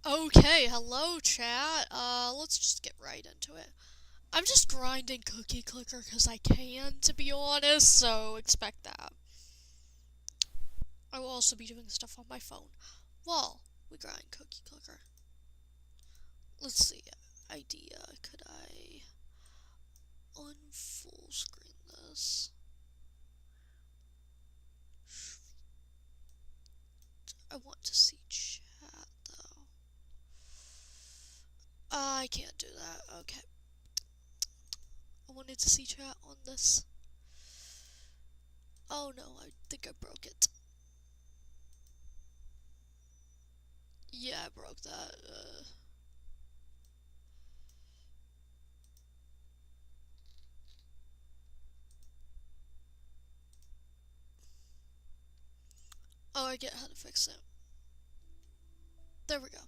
Okay, hello chat. Let's just get right into it. I'm just grinding Cookie Clicker because I can, to be honest, so expect that. I will also be doing stuff on my phone while we grind Cookie Clicker. Let's see. Idea. Could I unfull screen this? I want to see chat though. I can't do that. Okay. I wanted to see chat on this. Oh no, I think I broke it. Yeah, I broke that. Oh, I get how to fix it. There we go.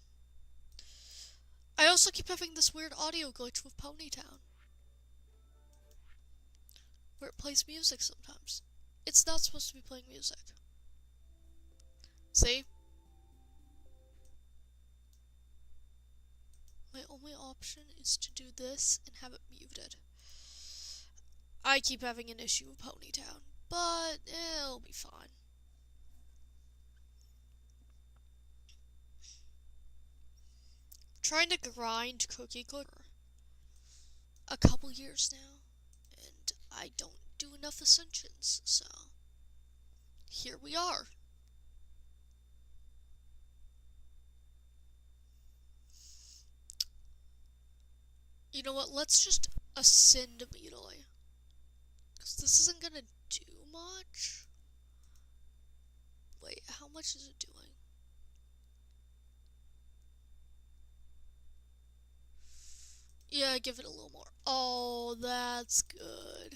I also keep having this weird audio glitch with Ponytown, where it plays music sometimes. It's not supposed to be playing music. See? My only option is to do this and have it muted. I keep having an issue with Ponytown, but it'll be fine. Trying to grind Cookie Clicker a couple years now, and I don't do enough ascensions, so here we are. You know what, let's just ascend immediately, because this isn't gonna do much. Wait, how much is it doing? Yeah, give it a little more. Oh, that's good.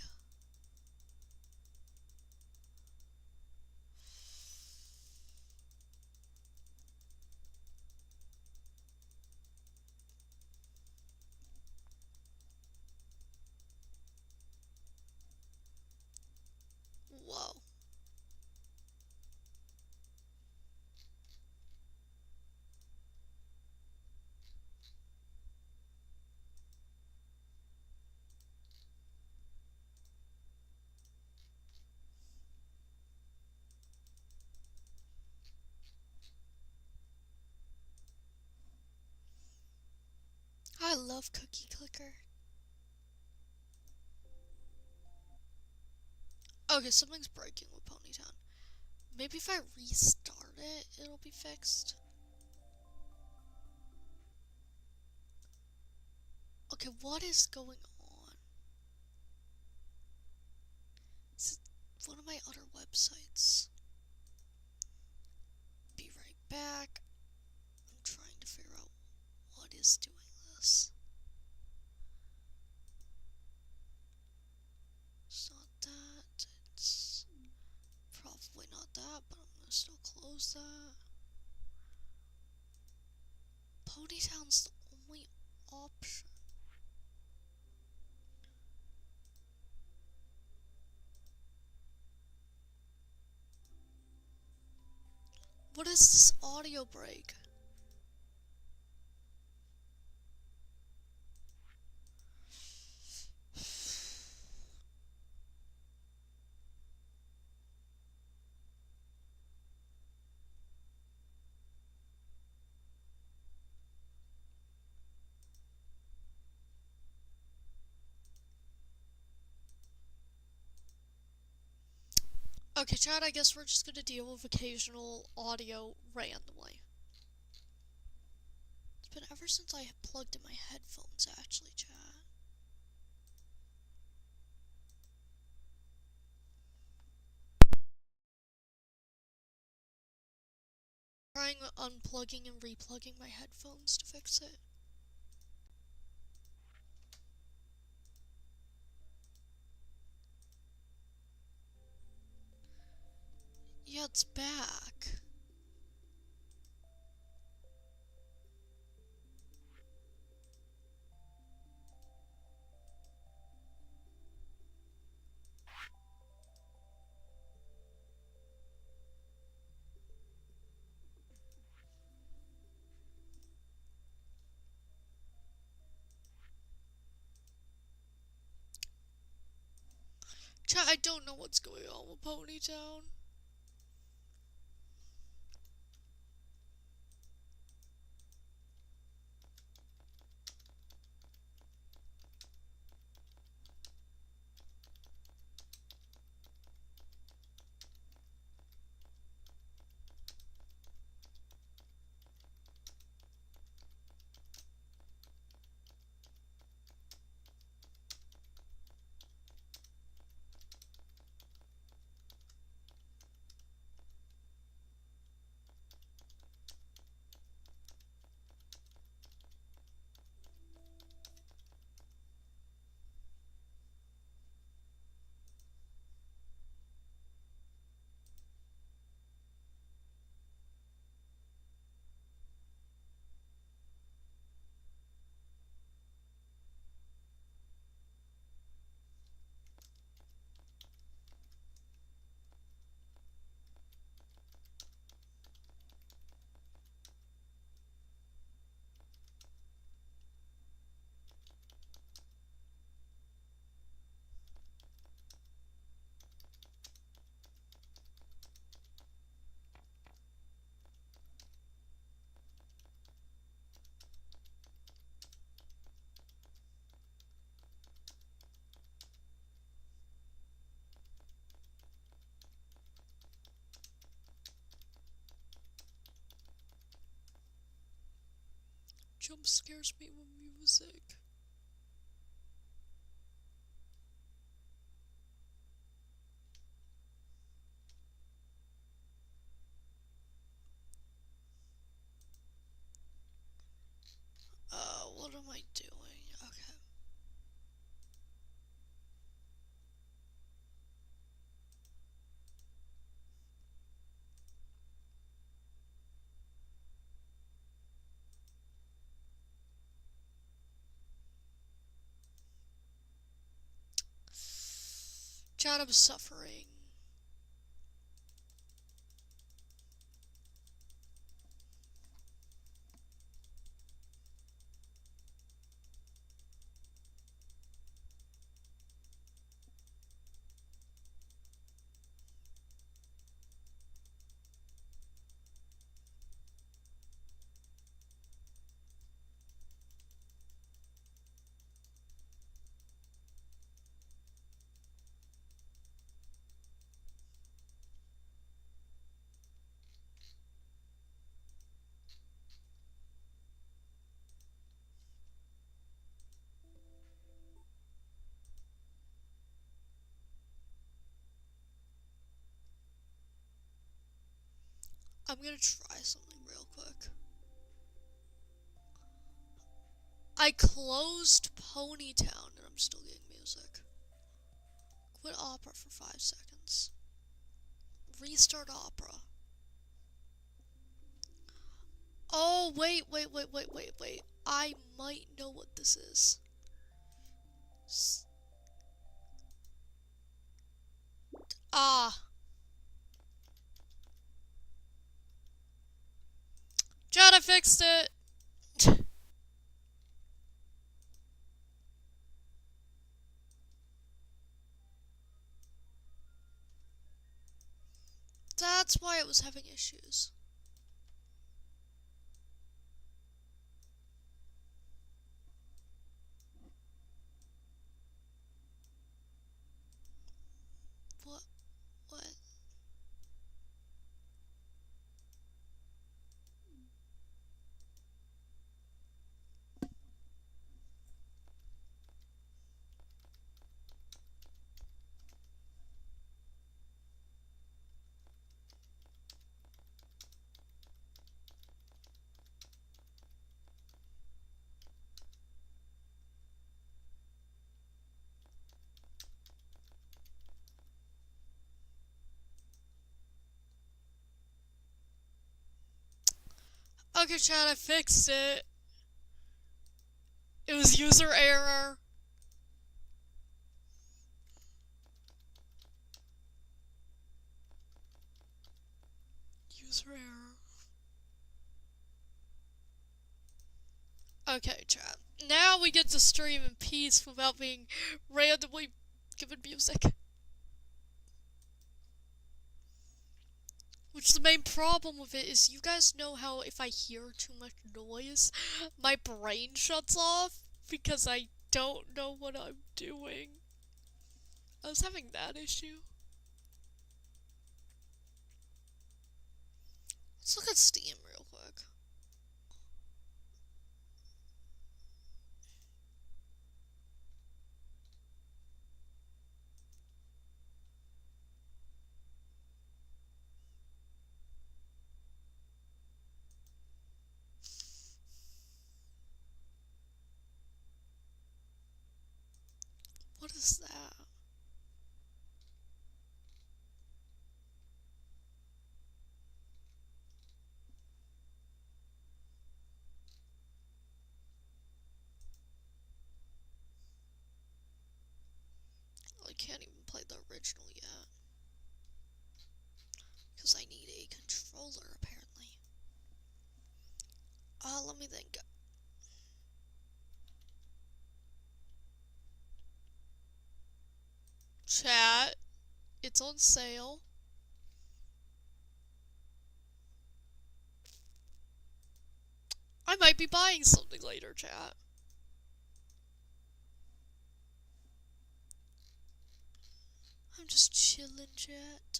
Whoa. I love Cookie Clicker. Okay, something's breaking with Ponytown. Maybe if I restart it, it'll be fixed. Okay, what is going on? Is it one of my other websites? Be right back. I'm trying to figure out what is doing this. It's not that. It's probably not that, but I'm gonna still close that. Ponytown's the only option. What is this audio break? Okay, chat, I guess we're just gonna deal with occasional audio randomly. It's been ever since I plugged in my headphones, actually, chat. Trying unplugging and replugging my headphones to fix it. Yeah, it's back. Chat, I don't know what's going on with Ponytown. Jump scares me with music. What am I doing? Okay. Chat, I'm suffering. I'm gonna try something real quick. I closed Ponytown and I'm still getting music. Quit opera for 5 seconds. Restart opera. Oh, wait. I might know what this is. John, I fixed it! That's why it was having issues. What? What? Okay, Chad, I fixed it. It was user error. User error. Okay, Chad. Now we get to stream in peace without being randomly given music. Which the main problem with it is, you guys know how if I hear too much noise, my brain shuts off because I don't know what I'm doing. I was having that issue. Let's look at Steam real quick. What is that? I can't even play the original yet. Because I need a controller, apparently. Let me think. Chat, it's on sale. I might be buying something later, chat. I'm just chilling, chat.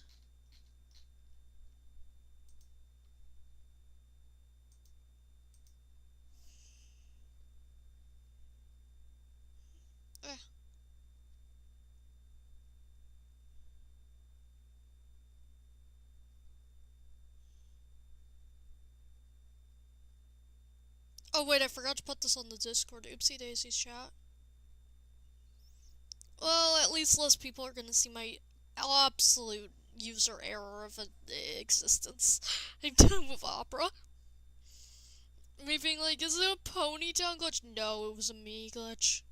Eh. Oh wait, I forgot to put this on the Discord. Oopsie daisies, chat. Well, at least less people are gonna see my absolute user error of existence in Tomb of Opera. Me being like, is it a ponytail glitch? No, it was a me glitch.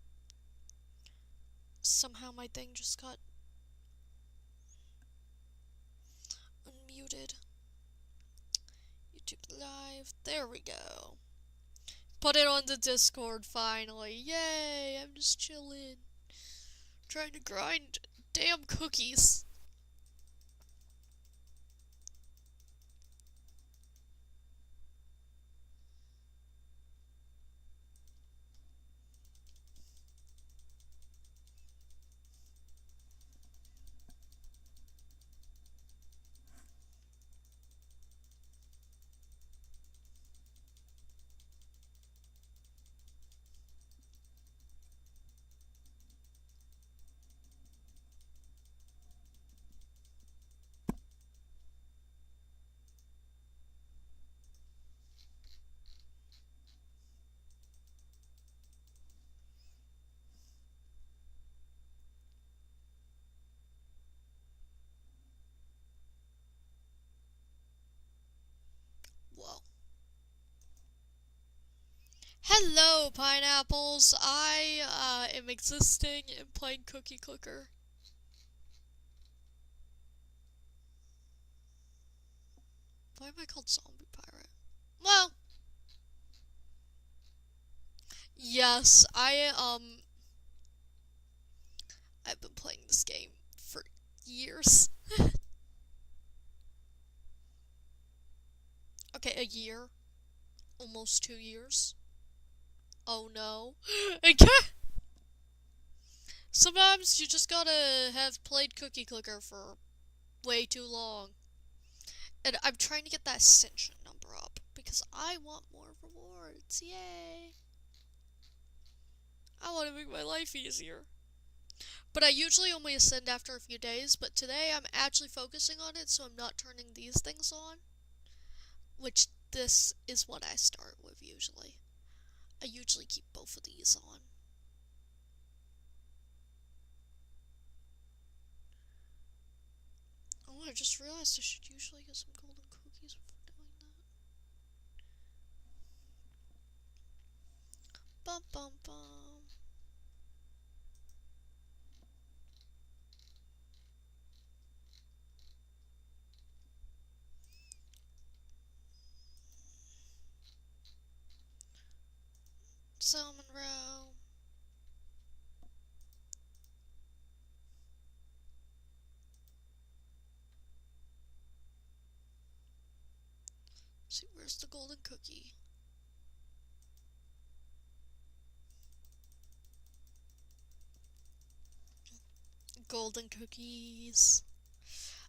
Somehow my thing just got unmuted. YouTube Live. There we go. Put it on the Discord finally. Yay! I'm just chilling. Trying to grind damn cookies. Whoa. Hello, pineapples. I am existing and playing Cookie Clicker. Why am I called Zombie Pirate? Well, yes, I've been playing this game for years. Okay, a year. Almost 2 years. Oh no. Sometimes you just gotta have played Cookie Clicker for way too long. And I'm trying to get that ascension number up because I want more rewards. Yay! I want to make my life easier. But I usually only ascend after a few days, but today I'm actually focusing on it, so I'm not turning these things on. Which, this is what I start with usually. I usually keep both of these on. Oh, I just realized I should usually get some golden cookies before doing that. Bum bum bum. Salmon roe. See, where's the golden cookie? Golden cookies.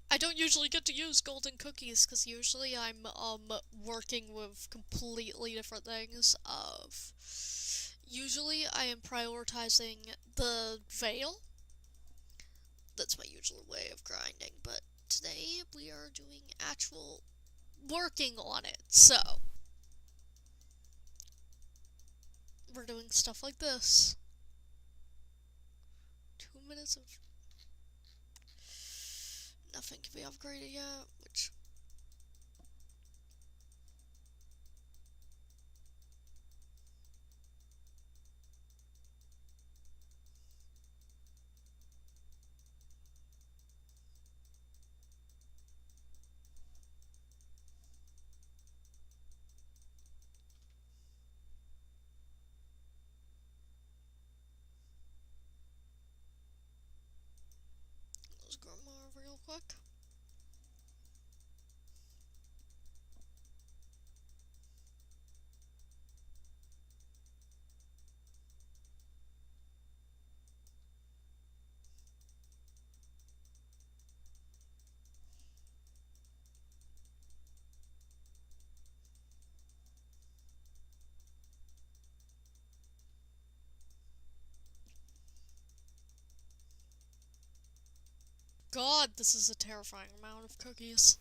I don't usually get to use golden cookies because usually I'm working with completely different things. Usually I am prioritizing the veil. That's my usual way of grinding, but today we are doing actual working on it. So we're doing stuff like this. 2 minutes of nothing can be upgraded yet, which let's grow more real quick. God, this is a terrifying amount of cookies.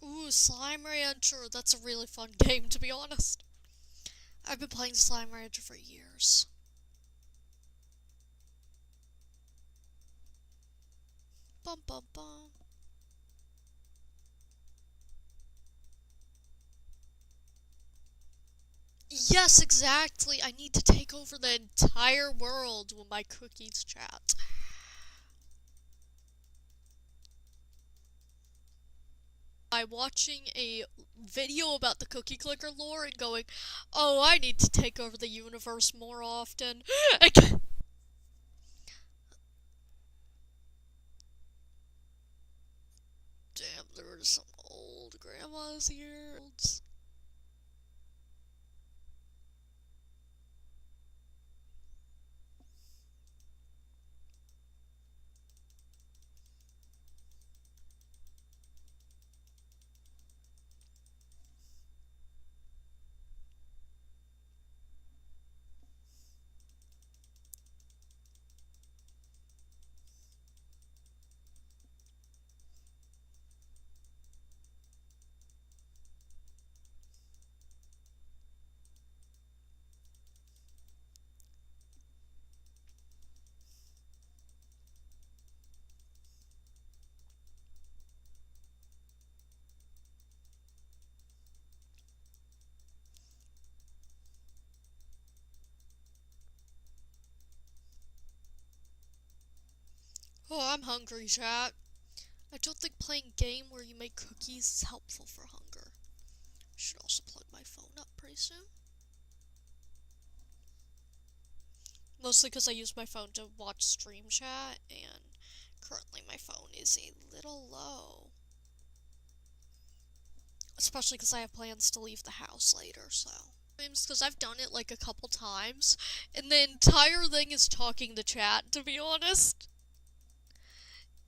Ooh, Slime Rancher. That's a really fun game, to be honest. I've been playing Slime Rancher for years. Bum bum bum. Yes, exactly. I need to take over the entire world with my cookies chat. By watching a video about the cookie clicker lore and going, oh, I need to take over the universe more often. Damn, there were some old grandmas here. Oh, I'm hungry, chat. I don't think playing a game where you make cookies is helpful for hunger. I should also plug my phone up pretty soon. Mostly because I use my phone to watch stream chat, and currently my phone is a little low. Especially because I have plans to leave the house later, so. Because I've done it like a couple times, and the entire thing is talking to chat, to be honest.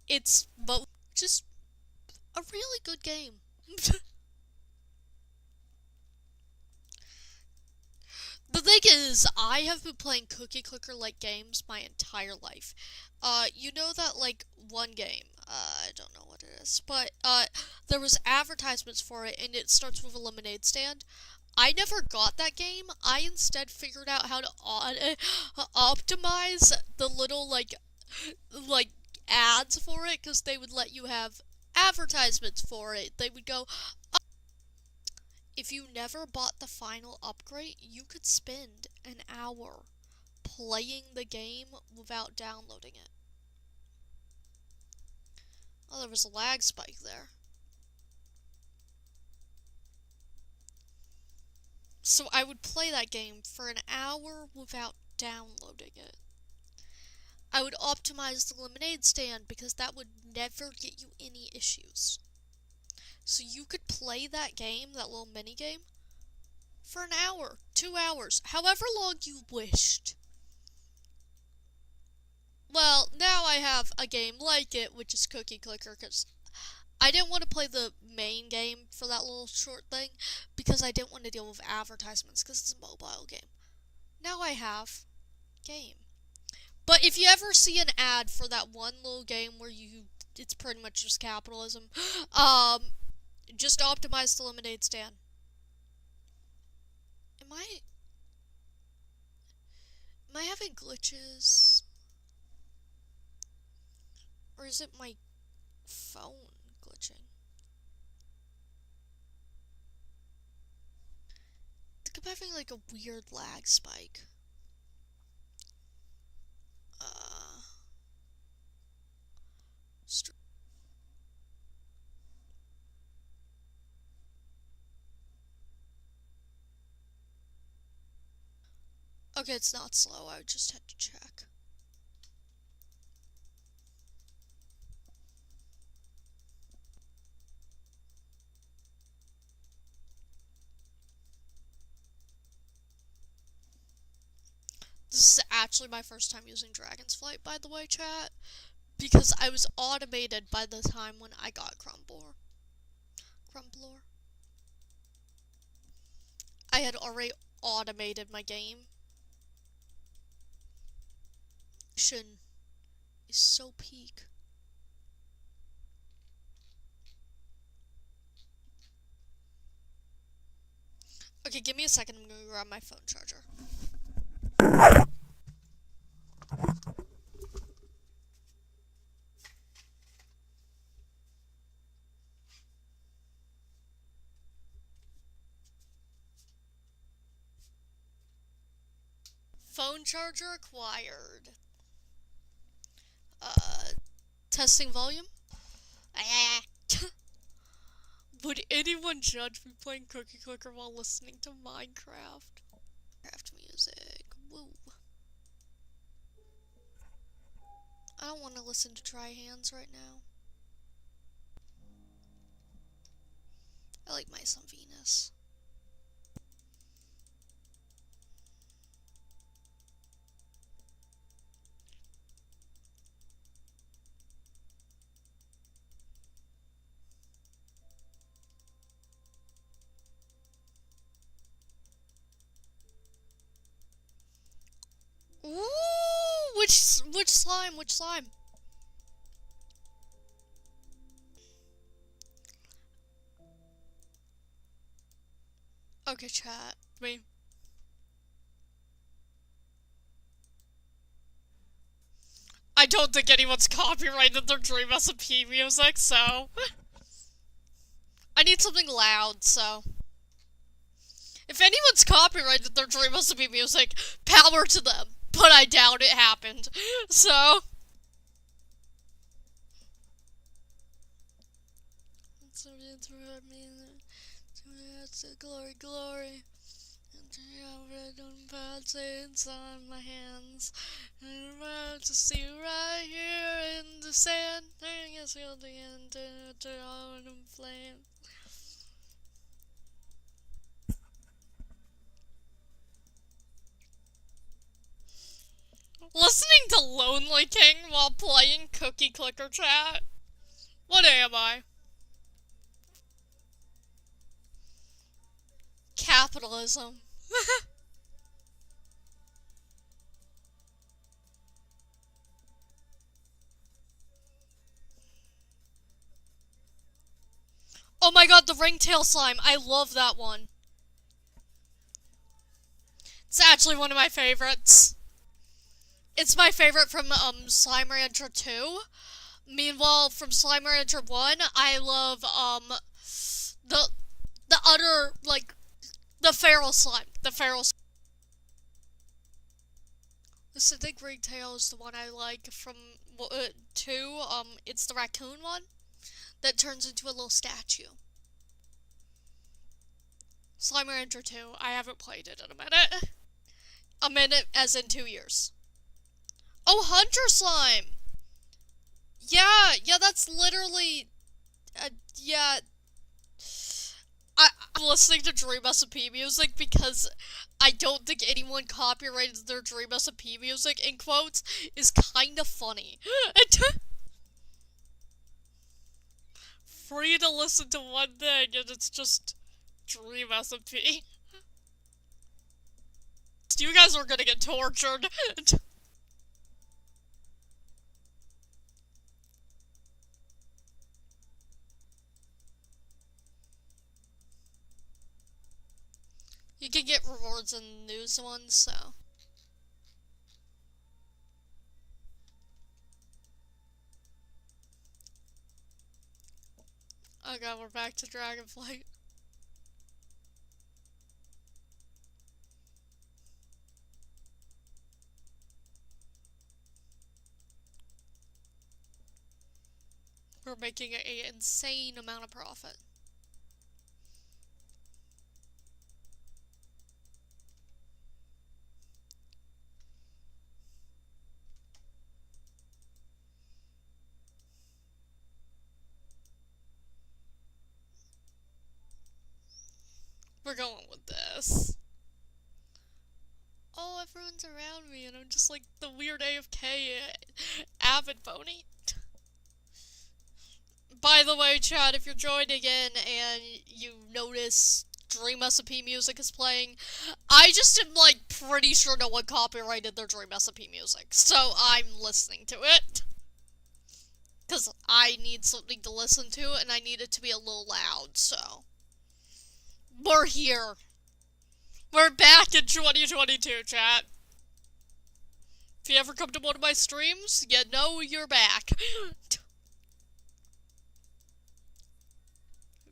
It's just a really good game. The thing is, I have been playing cookie clicker like games my entire life. You know that like one game, I don't know what it is, but there was advertisements for it and it starts with a lemonade stand. I never got that game. I instead figured out how to optimize the little like ads for it, because they would let you have advertisements for it. They would go, if you never bought the final upgrade, you could spend an hour playing the game without downloading it. Oh, there was a lag spike there. So I would play that game for an hour without downloading it. I would optimize the lemonade stand because that would never get you any issues. So you could play that game, that little mini game, for an hour, 2 hours, however long you wished. Well, now I have a game like it, which is Cookie Clicker, because I didn't want to play the main game for that little short thing, because I didn't want to deal with advertisements, because it's a mobile game. Now I have game. But if you ever see an ad for that one little game where it's pretty much just capitalism, just optimize the lemonade stand. Am I having glitches? Or is it my phone glitching? I think I'm having like a weird lag spike. Okay, it's not slow, I just had to check. This is actually my first time using Dragon's Flight, by the way, chat. Because I was automated by the time when I got Crumbler. I had already automated my game. Is so peak. Okay, give me a second, I'm gonna grab my phone charger. Phone charger acquired. Testing volume? Would anyone judge me playing Cookie Clicker while listening to Minecraft? Minecraft music. Woo. I don't want to listen to Dry Hands right now. I like my son Venus. Ooh, which slime? Which slime? Okay, chat. Wait. I don't think anyone's copyrighted their Dream SMP music, so I need something loud, so if anyone's copyrighted their Dream SMP music, power to them. But I doubt it happened. So glory, glory. Inside my hands. I'm about to see right here in the sand. I guess we'll the end to autumn flame. Listening to Lonely King while playing Cookie Clicker chat? What am I? Capitalism. Oh my god, the ringtail slime. I love that one. It's actually one of my favorites. It's my favorite from Slime Rancher 2. Meanwhile, from Slime Rancher 1, I love the other, like, the feral slime. The acidic ringtail is the one I like from 2. It's the raccoon one. that turns into a little statue. Slime Rancher 2, I haven't played it in a minute. A minute as in 2 years. Oh, Hunter Slime! Yeah, that's literally... yeah... I'm listening to Dream SMP music because I don't think anyone copyrighted their Dream SMP music, in quotes, is kinda funny. Free to listen to one thing, and it's just Dream SMP. You guys are gonna get tortured. You can get rewards in news ones, so. Oh god, we're back to Dragonflight. We're making an insane amount of profit. We're going with this. Oh, everyone's around me, and I'm just like the weird AFK avid pony. By the way, chat, if you're joining in and you notice Dream SMP music is playing, I just am, like, pretty sure no one copyrighted their Dream SMP music, so I'm listening to it. Because I need something to listen to, and I need it to be a little loud, so. We're here. We're back in 2022, chat. If you ever come to one of my streams, you know you're back.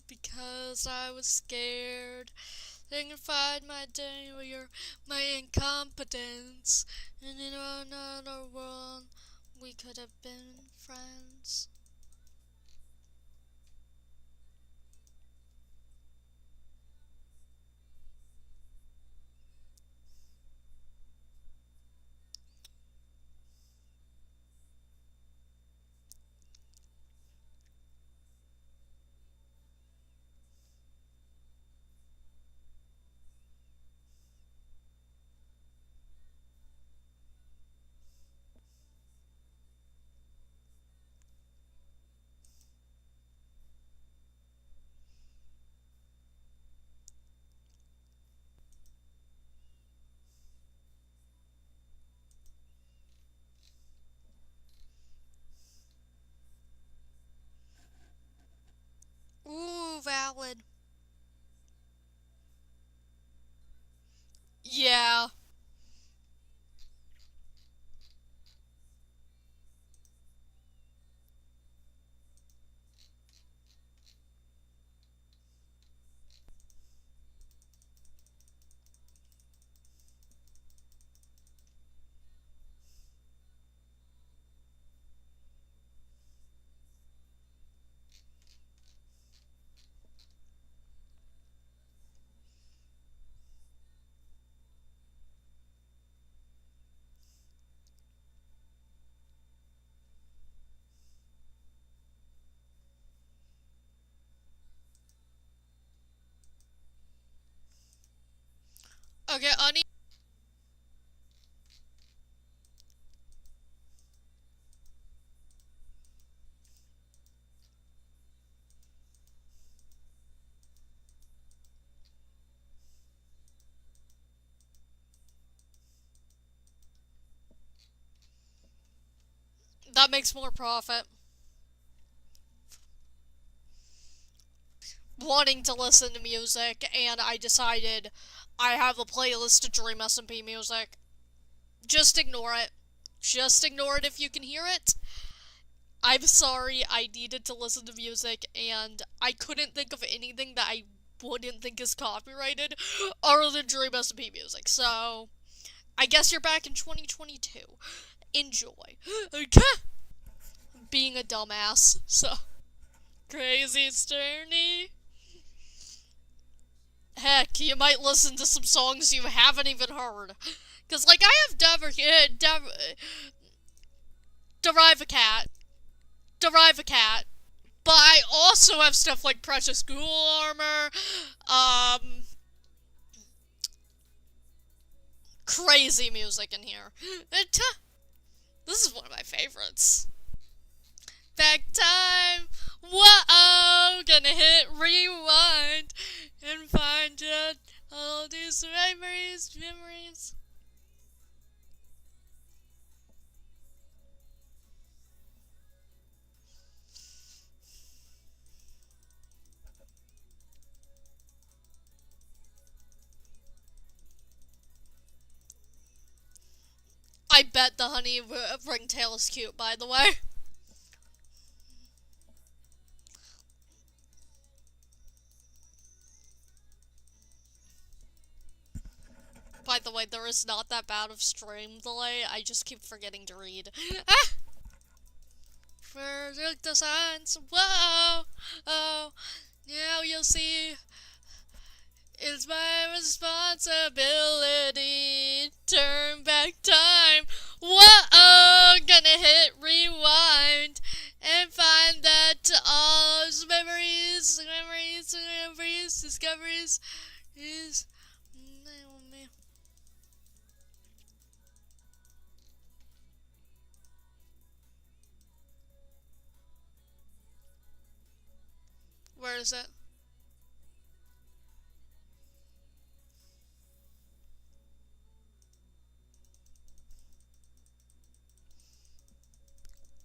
Because I was scared, dignified my day with my incompetence, and in another world, we could have been friends. Ooh, valid. Yeah. Okay, that makes more profit. Wanting to listen to music, and I decided I have a playlist of Dream SMP music. Just ignore it. Just ignore it if you can hear it. I'm sorry, I needed to listen to music, and I couldn't think of anything that I wouldn't think is copyrighted other than Dream SMP music, so I guess you're back in 2022. Enjoy. Okay? Being a dumbass, so. Crazy Sterney. Heck, you might listen to some songs you haven't even heard. Cause like I have Derive a Cat. Derive a Cat. But I also have stuff like Precious Ghoul Armor, crazy music in here. This is one of my favorites. Back time, whoa, gonna hit rewind and find out all these memories. I bet the honey ringtail is cute, by the way. By the way, there is not that bad of stream delay. I just keep forgetting to read. Predict the signs. Whoa! Oh, now you'll see. It's my responsibility. Turn back time. Whoa! Gonna hit rewind and find that all those memories, discoveries is. Where is it?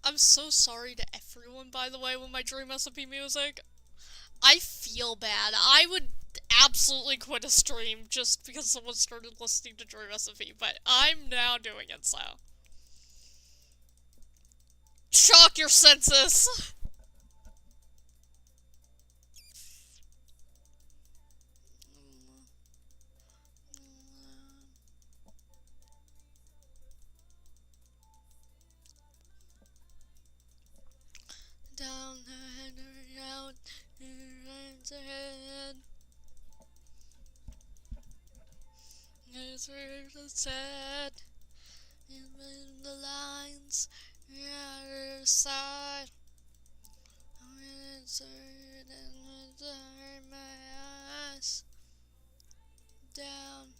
I'm so sorry to everyone, by the way, with my Dream Recipe music. I feel bad. I would absolutely quit a stream just because someone started listening to Dream Recipe, but I'm now doing it, so. Shock your senses! Down and around, ahead. It's really sad. In the lines, the other side. I'm inside and turn my eyes down.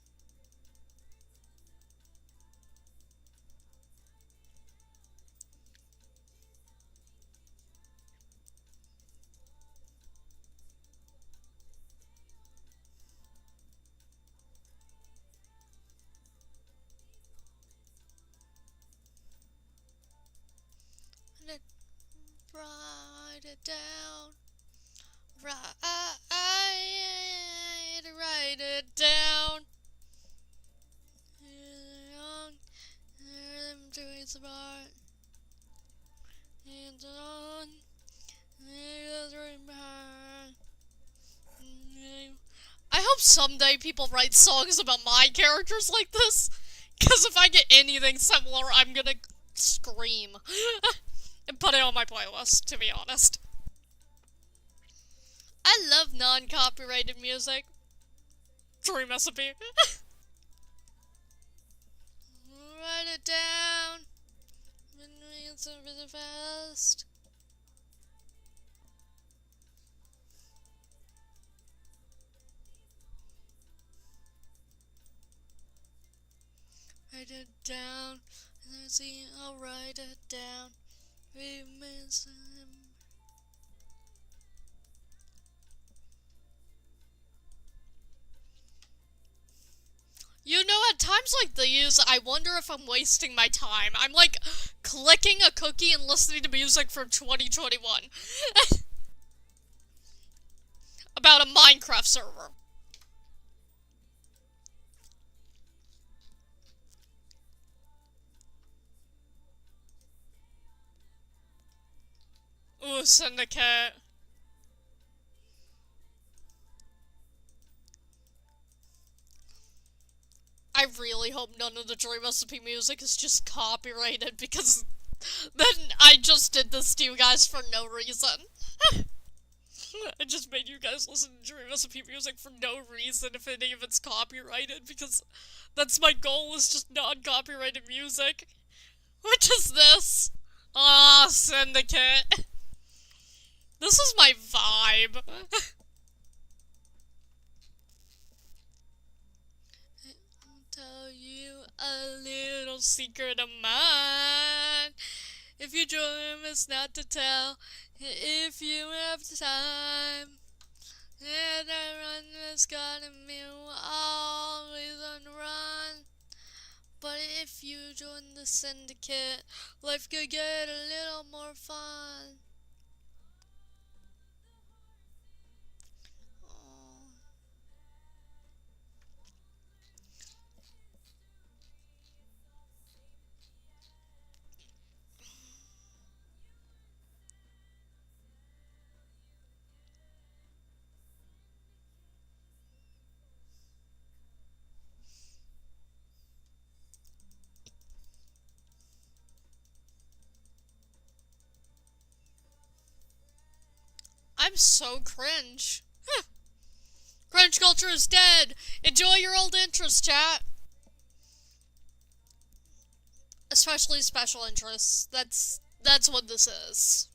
Write it down. Write it down. Young, I'm doing smart. And on, I hope someday people write songs about my characters like this. Because if I get anything similar, I'm gonna scream. And put it on my playlist, to be honest. I love non-copyrighted music. Dream Recipe. Write it down. It's really fast. Write it down. And see, I'll write it down. You know, at times like these, I wonder if I'm wasting my time. I'm like clicking a cookie and listening to music from 2021 about a Minecraft server. Ooh, Syndicate. I really hope none of the Dream Recipe music is just copyrighted, because then I just did this to you guys for no reason. I just made you guys listen to Dream Recipe music for no reason if any of it's copyrighted, because that's my goal, is just non-copyrighted music. What is this? Ah, Syndicate. This is my vibe. I'll tell you a little secret of mine. If you dream, it's not to tell. If you have time. And I run, it's gotta be always on the run. But if you join the syndicate, life could get a little more fun. Oh. I'm so cringe. Cringe culture is dead. Enjoy your old interests, chat. Especially special interests. That's what this is.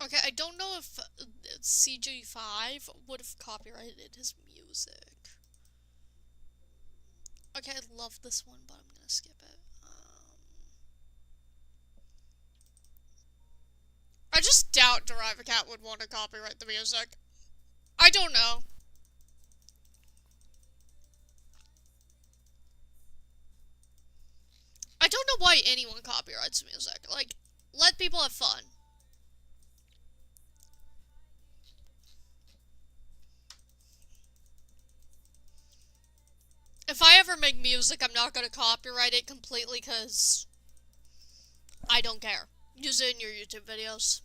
Okay, I don't know if CG5 would have copyrighted his music. Okay, I love this one, but I'm gonna skip it. I just doubt Derive a Cat would want to copyright the music. I don't know. I don't know why anyone copyrights music. Like, let people have fun. If I ever make music, I'm not gonna copyright it completely, because I don't care. Use it in your YouTube videos.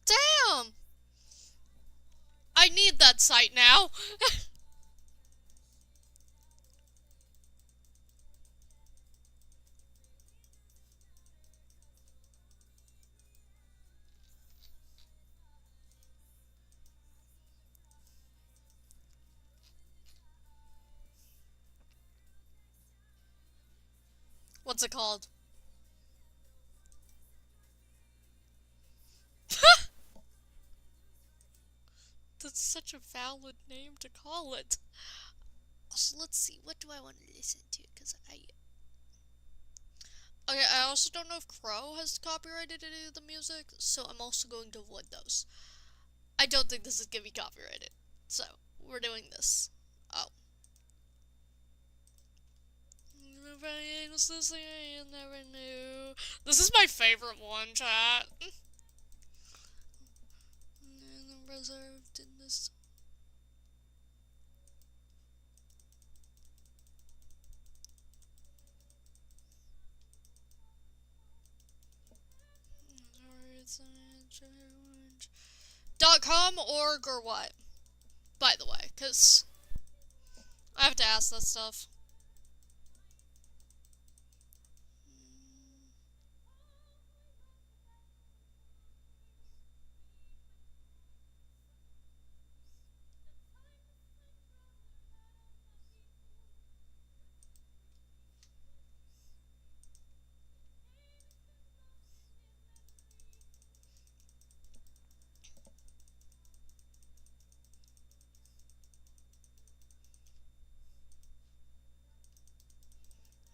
Damn! I need that site now. What's it called? That's such a valid name to call it. So let's see, what do I want to listen to? Okay, I also don't know if Crow has copyrighted any of the music, so I'm also going to avoid those. I don't think this is gonna be copyrighted, so we're doing this. Oh. This is my favorite one, chat. preserved in this. .com, org, or what? By the way, because I have to ask that stuff.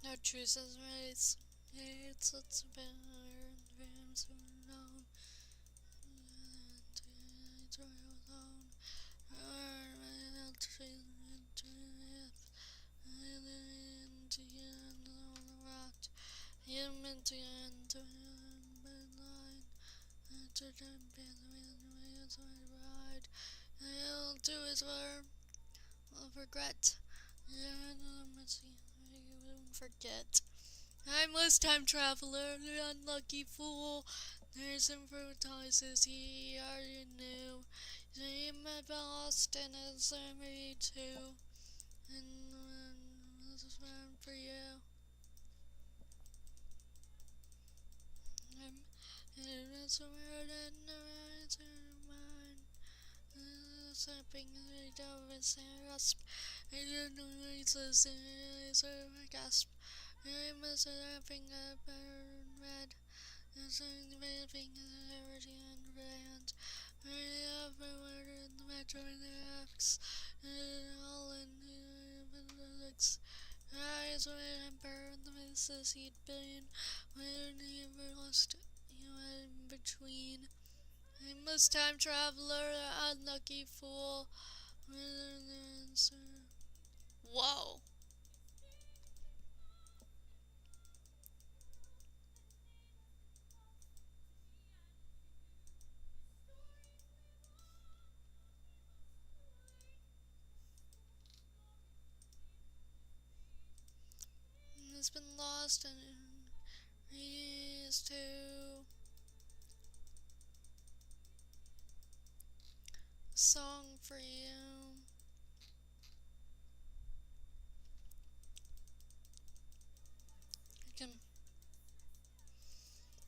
No truth is right. It's better than so long. I'll do his work. I'll regret. You won't forget. Timeless time traveler, the unlucky fool. There's improvises he already knew. Dream lost and it's me too. And this is one for you. It's a word and the right in mind. Something that doesn't grasp. I don't know what it says. It's a gasp. I must have a better red. There's a red finger already on the hand. I have my word in the metro in the X. All in the looks. Eyes were emperor and the misses he'd been. When he ever lost you in between. Aimless time traveler, unlucky fool. Whoa. It's been lost and used to. Song for you.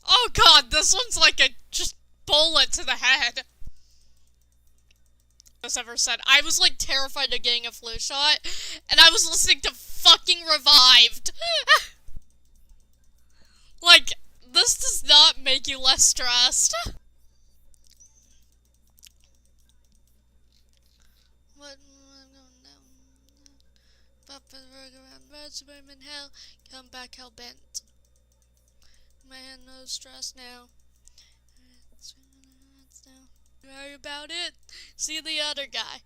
Oh god, this one's like a just bullet to the head. Ever said. I was like terrified of getting a flu shot, and I was listening to fucking Revived. Like, this does not make you less stressed. What? In hell, come back hell bent. My hand no stress now. Worry about it. See the other guy.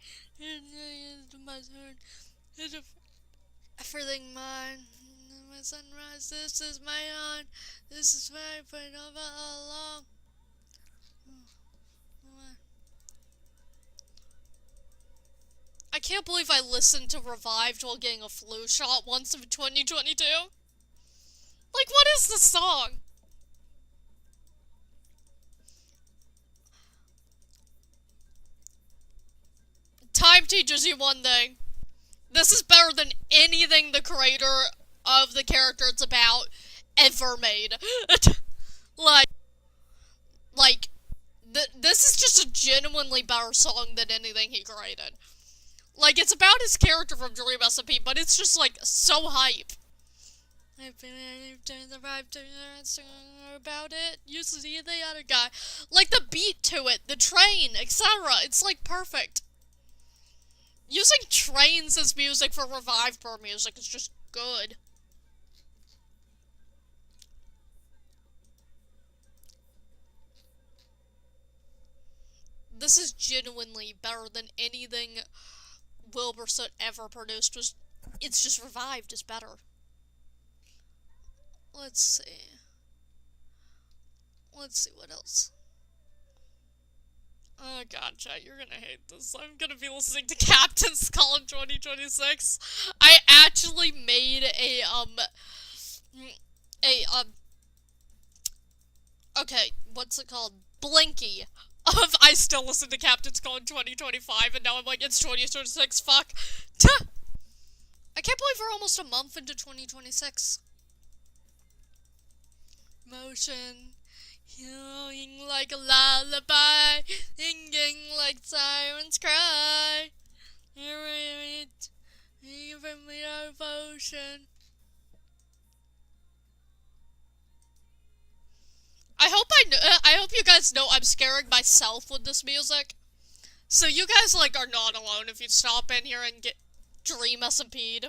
Everything mine. My sunrise. This is my own. This is where I put over all along. I can't believe I listened to Revived while getting a flu shot once in 2022. Like, what is the song? Time teaches you one thing. This is better than anything the creator of the character it's about ever made. like, this is just a genuinely better song than anything he created. Like, it's about his character from Dream SMP, but it's just, like, so hype. I've been the vibe to about it. You see the other guy. Like, the beat to it, the train, etc. It's, like, perfect. Using trains as music for Revived Bird music is just good. This is genuinely better than anything Wilburson ever produced. It's just Revived is better. Let's see. Let's see what else. Oh god, chat, you're gonna hate this. I'm gonna be listening to Captain Skull in 2026. I actually made a okay, what's it called? Blinky. Of I still listen to Captain Skull in 2025, and now I'm like, it's 2026, fuck. Tuh! I can't believe we're almost a month into 2026. Motion, healing like a lullaby, singing like sirens cry. Hearing it, even without devotion. I hope you guys know I'm scaring myself with this music. So you guys, like, are not alone if you stop in here and get Dream SMP'd.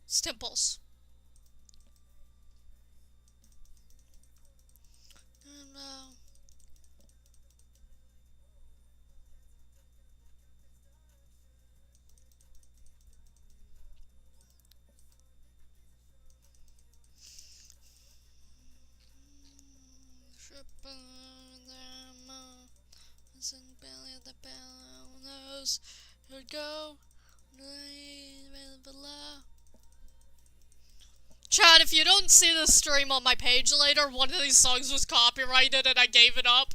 Stimples. No. The bellows would go below. Chad, if you don't see the stream on my page later, one of these songs was copyrighted and I gave it up.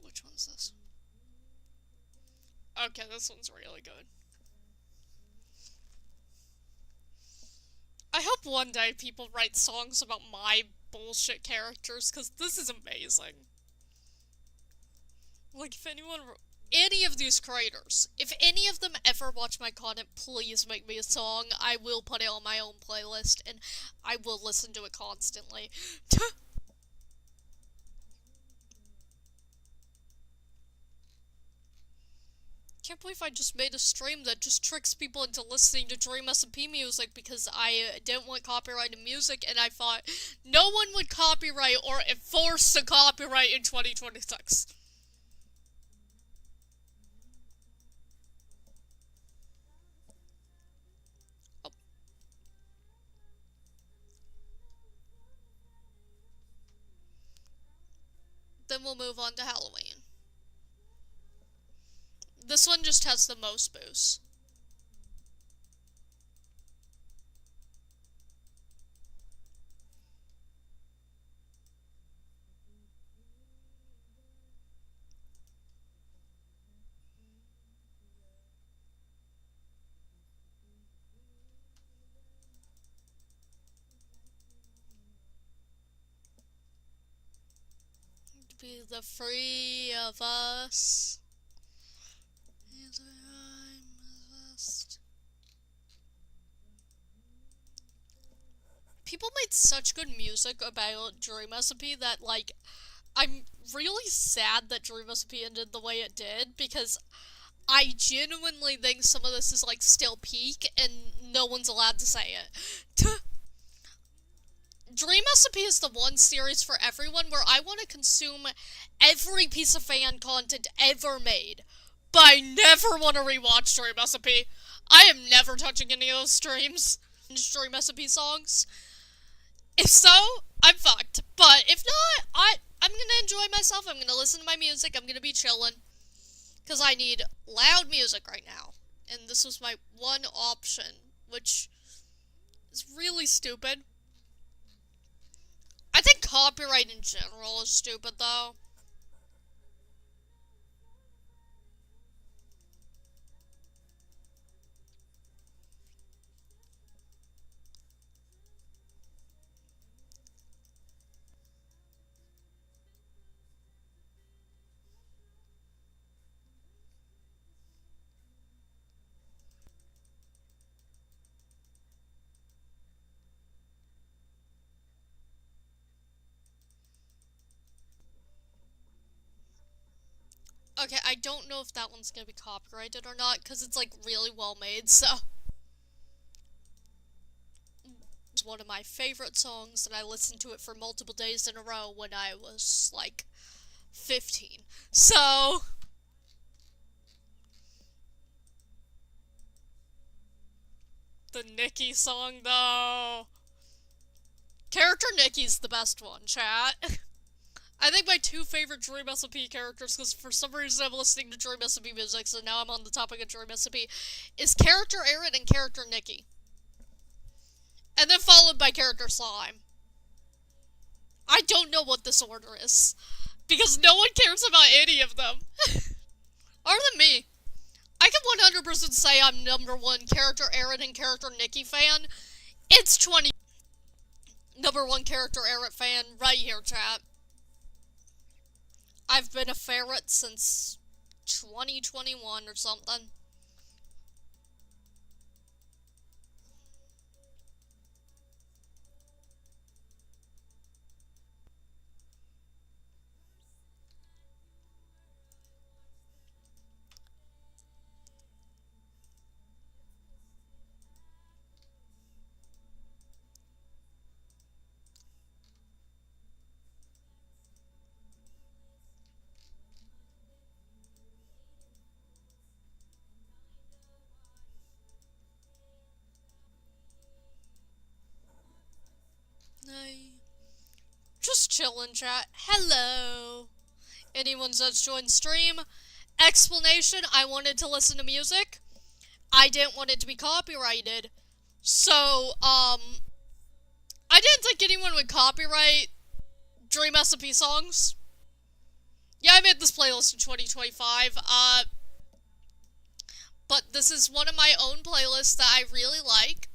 Which one's this? Okay, this one's really good. I hope one day people write songs about my bullshit characters, because this is amazing. Like, if anyone, any of these creators, if any of them ever watch my content, please make me a song. I will put it on my own playlist, and I will listen to it constantly. Can't believe I just made a stream that just tricks people into listening to Dream SMP music because I didn't want copyrighted music, and I thought no one would copyright or enforce the copyright in 2026. Oh. Then we'll move on to Halloween. This one just has the most boosts. Be the three of us. People made such good music about Dream SMP that, like, I'm really sad that Dream SMP ended the way it did, because I genuinely think some of this is, like, still peak, and no one's allowed to say it. Dream SMP is the one series for everyone where I want to consume every piece of fan content ever made, but I never want to rewatch Dream SMP. I am never touching any of those streams. Dream SMP songs. If so, I'm fucked. But if not, I'm gonna enjoy myself. I'm gonna listen to my music. I'm gonna be chilling. Because I need loud music right now. And this was my one option, which is really stupid. I think copyright in general is stupid, though. Okay, I don't know if that one's gonna be copyrighted or not, because it's, like, really well made, so. It's one of my favorite songs, and I listened to it for multiple days in a row when I was, like, 15. So. The Nikki song, though. Character Nikki's the best one, chat. I think my two favorite Dream SMP characters, because for some reason I'm listening to Dream SMP music, so now I'm on the topic of Dream SMP, is character Aaron and character Nikki. And then followed by character Slime. I don't know what this order is, because no one cares about any of them. Other than me. I can 100% say I'm #1 character Aaron and character Nikki fan. It's 20. #1 character Aaron fan right here, chat. I've been a ferret since 2021 or something. Just chillin', chat. Hello. Anyone that's joined stream? Explanation, I wanted to listen to music. I didn't want it to be copyrighted. So, I didn't think anyone would copyright Dream SMP songs. Yeah, I made this playlist in 2025, but this is one of my own playlists that I really like.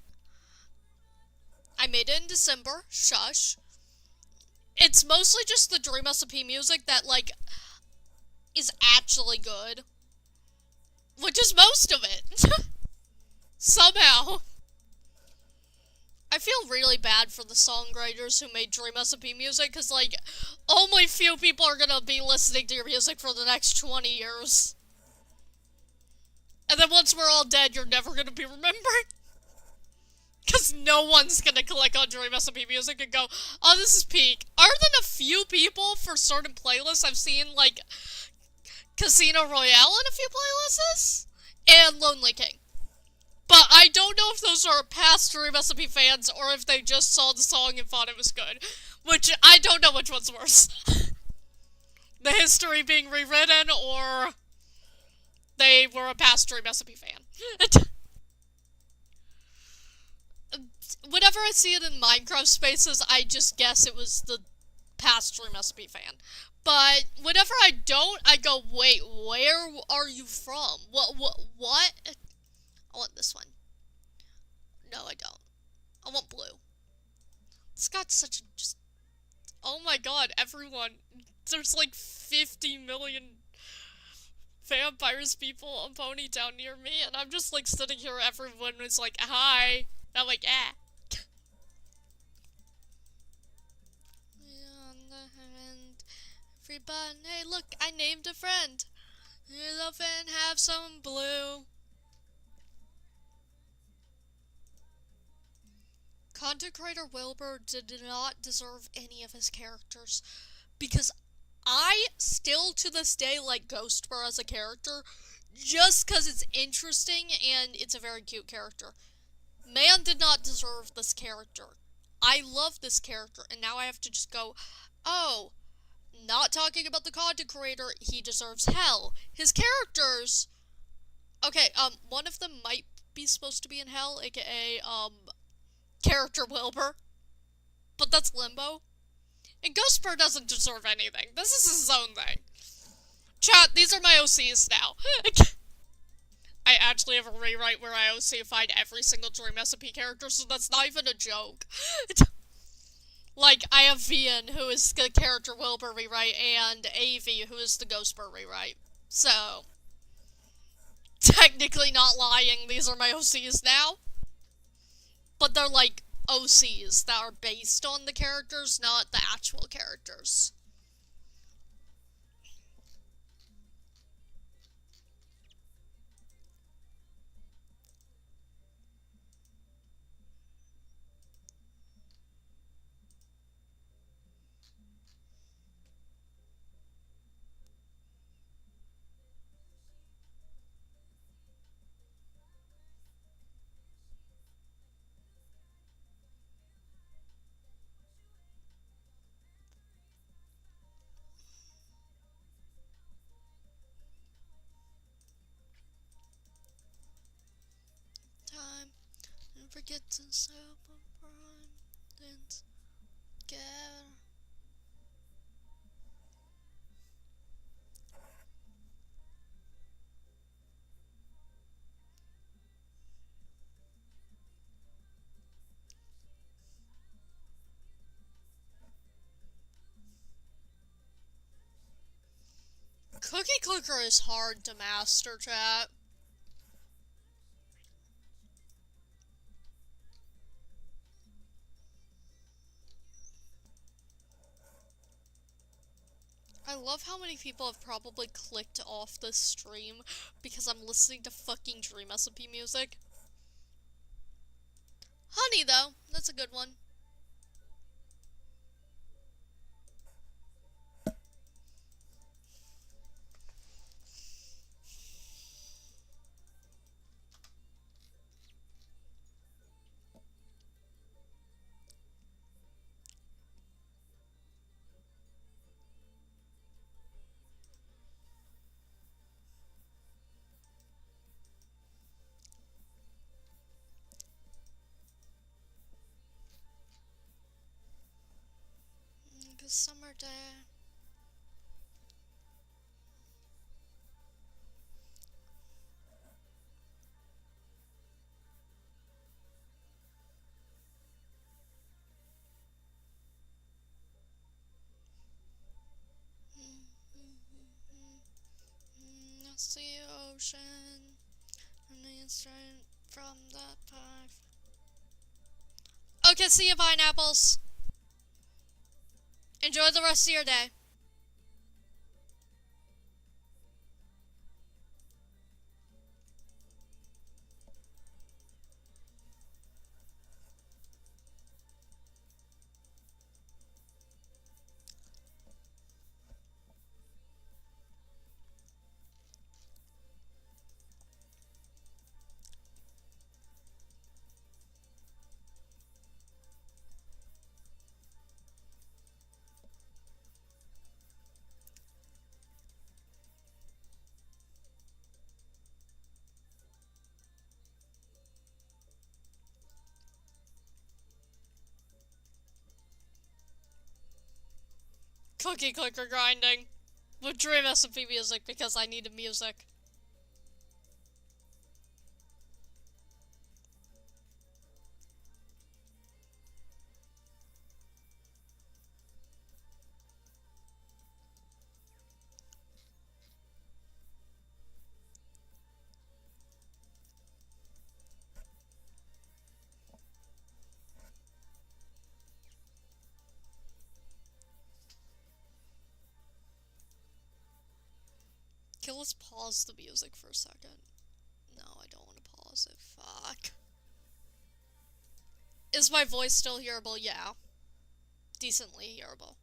I made it in December, shush. It's mostly just the Dream SMP music that, like, is actually good. Which is most of it. Somehow. I feel really bad for the songwriters who made Dream SMP music, because, like, only few people are gonna be listening to your music for the next 20 years. And then once we're all dead, you're never gonna be remembered. Because no one's gonna click on Dream SMP music and go, oh, this is peak. Other than a few people for certain playlists, I've seen, like, Casino Royale in a few playlists, and Lonely King. But I don't know if those are past Dream SMP fans, or if they just saw the song and thought it was good. Which, I don't know which one's worse. The history being rewritten, or they were a past Dream SMP fan. Whenever I see it in Minecraft spaces, I just guess it was the past Dream SMP fan. But whenever I don't, I go, wait, where are you from? What? I want this one. No, I don't. I want blue. It's got such a just... Oh my god, everyone. There's like 50 million vampires people on Ponytown near me, and I'm just like sitting here, everyone is like, hi. I'm like, ah. Everybody, hey, look, I named a friend. You love and have some blue. Content creator Wilbur did not deserve any of his characters, because I still to this day like Ghostbur as a character, just because it's interesting and it's a very cute character. Man did not deserve this character. I love this character, and now I have to just go, oh, not talking about the content creator, he deserves hell. His characters, okay, one of them might be supposed to be in hell, aka, character Wilbur, but that's Limbo. And Ghostbur doesn't deserve anything. This is his own thing. Chat, these are my OCs now. I actually have a rewrite where I OC-fied every single Dream SMP character, so that's not even a joke. Like, I have Vian, who is the character Wilbur rewrite, and AV, who is the Ghostbur rewrite. So, technically not lying, these are my OCs now. But they're like OCs that are based on the characters, not the actual characters. Get to super prime, then get. Cookie Clicker is hard to master, chat. I love how many people have probably clicked off this stream because I'm listening to fucking Dream SMP music. Honey, though, that's a good one. Cause summer day. It's the ocean, and it's straight from the pipe. Okay, see you, pineapples. Enjoy the rest of your day. Cookie clicker grinding with Dream SMP music because I needed music. Okay, let's pause the music for a second. No, I don't want to pause it. Fuck. Is my voice still hearable? Yeah. Decently hearable.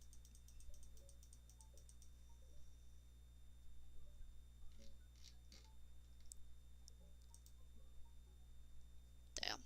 Damn.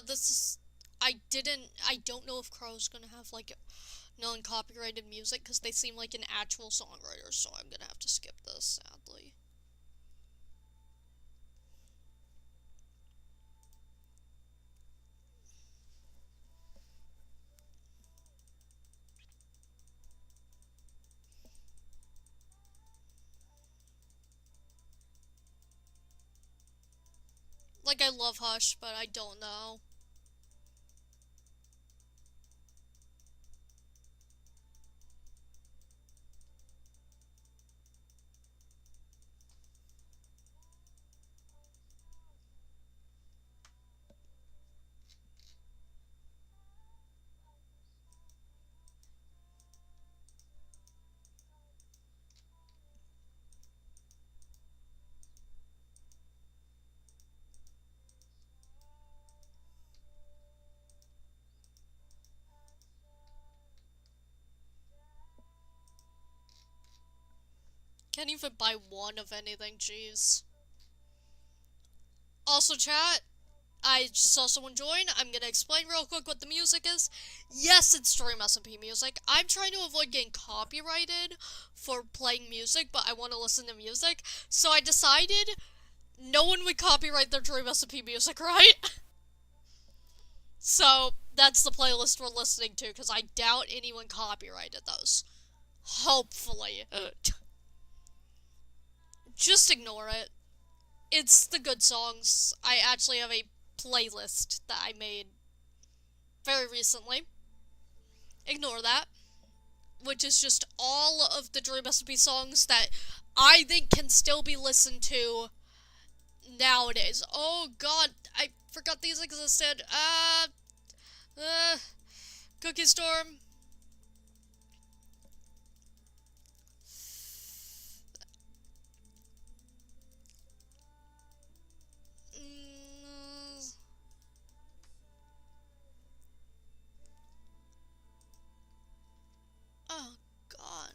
This is... I don't know if Crow's gonna have, like, non-copyrighted music, because they seem like an actual songwriter, so I'm gonna have to skip this, sadly. Like, I love Hush, but I don't know. can't even buy one of anything, jeez. Also, chat, I saw someone join. I'm gonna explain real quick what the music is. Yes, it's Stream SMP music. I'm trying to avoid getting copyrighted for playing music, but I want to listen to music. So I decided no one would copyright their Dream SMP music, right? So that's the playlist we're listening to, because I doubt anyone copyrighted those. Hopefully. Just ignore it. It's the good songs. I actually have a playlist that I made very recently. Ignore that. Which is just all of the Dream SMP songs that I think can still be listened to nowadays. Oh god, I forgot these existed. Cookie Storm. Mm, oh god.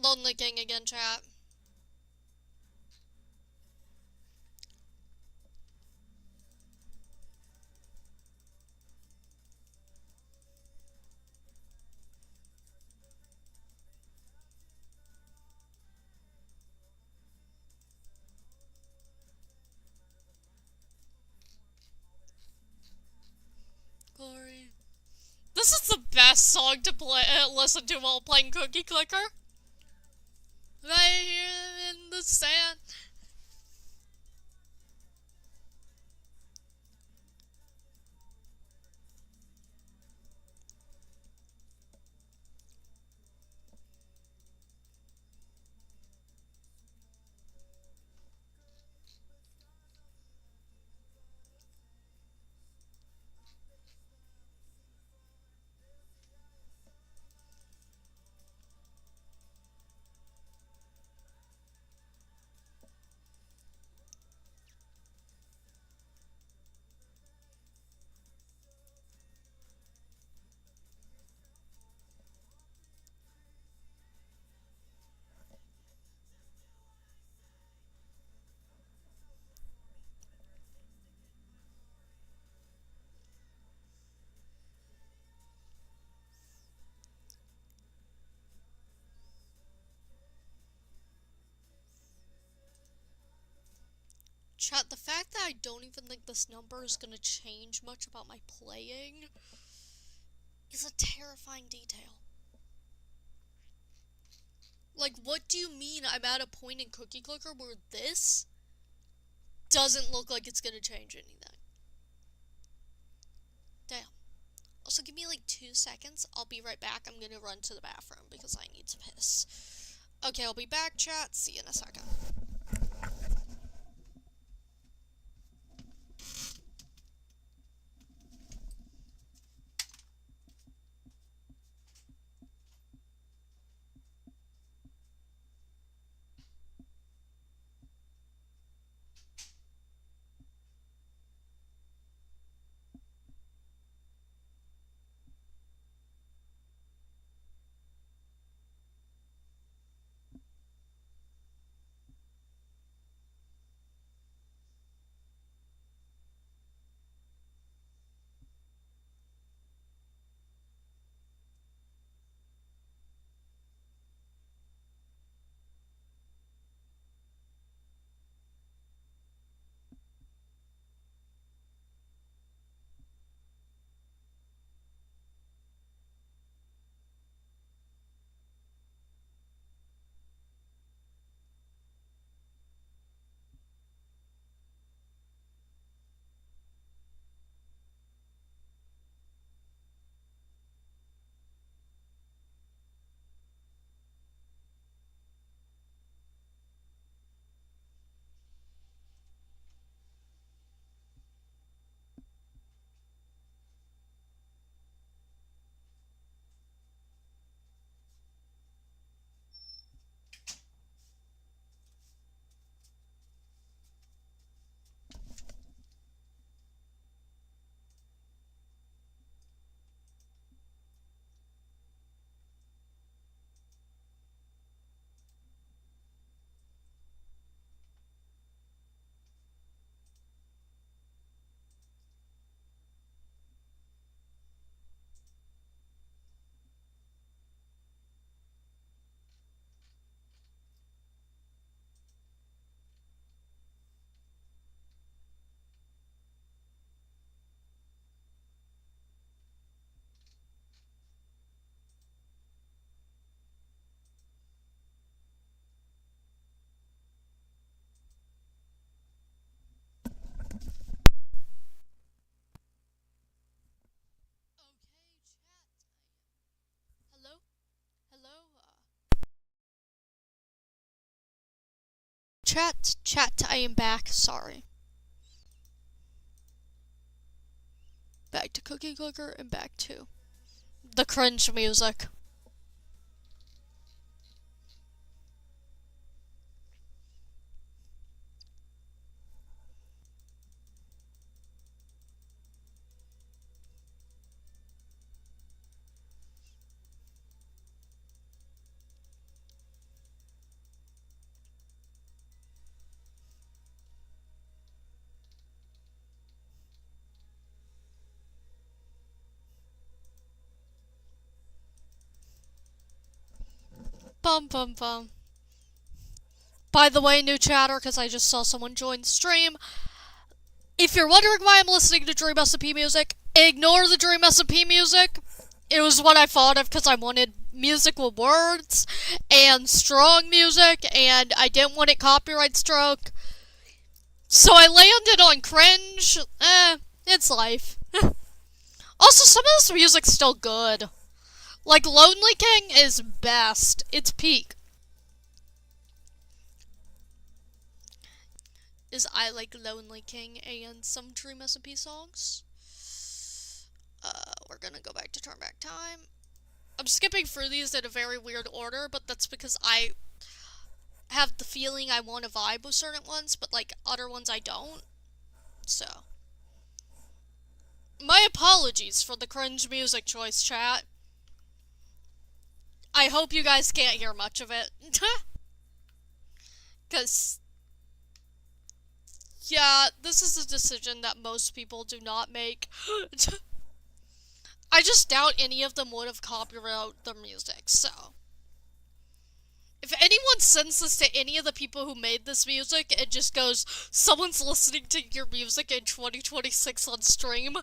Lonely King again, chat. Glory. This is the best song to play, listen to while playing Cookie Clicker. Right here in the sand. Chat, the fact that I don't even think this number is gonna change much about my playing is a terrifying detail. Like, what do you mean I'm at a point in Cookie Clicker where this doesn't look like it's gonna change anything? Damn. Also, give me like 2 seconds. I'll be right back. I'm gonna run to the bathroom because I need to piss. Okay, I'll be back, chat. See you in a second. Chat, I am back. Sorry. Back to Cookie Clicker and back to the cringe music. Bum bum bum. By the way, new chatter, because I just saw someone join the stream. If you're wondering why I'm listening to Dream SMP music, ignore the Dream SMP music. It was what I thought of because I wanted music with words and strong music, and I didn't want it copyright struck. So I landed on cringe. It's life. Also, some of this music's still good. Like, Lonely King is best. It's peak. Is I like Lonely King and some Dream SMP songs. We're gonna go back to Turn Back Time. I'm skipping through these in a very weird order, but that's because I have the feeling I want to vibe with certain ones, but like other ones I don't. So, my apologies for the cringe music choice, chat. I hope you guys can't hear much of it. Because, yeah, this is a decision that most people do not make. I just doubt any of them would have copyrighted their music, so. If anyone sends this to any of the people who made this music, it just goes, someone's listening to your music in 2026 on stream,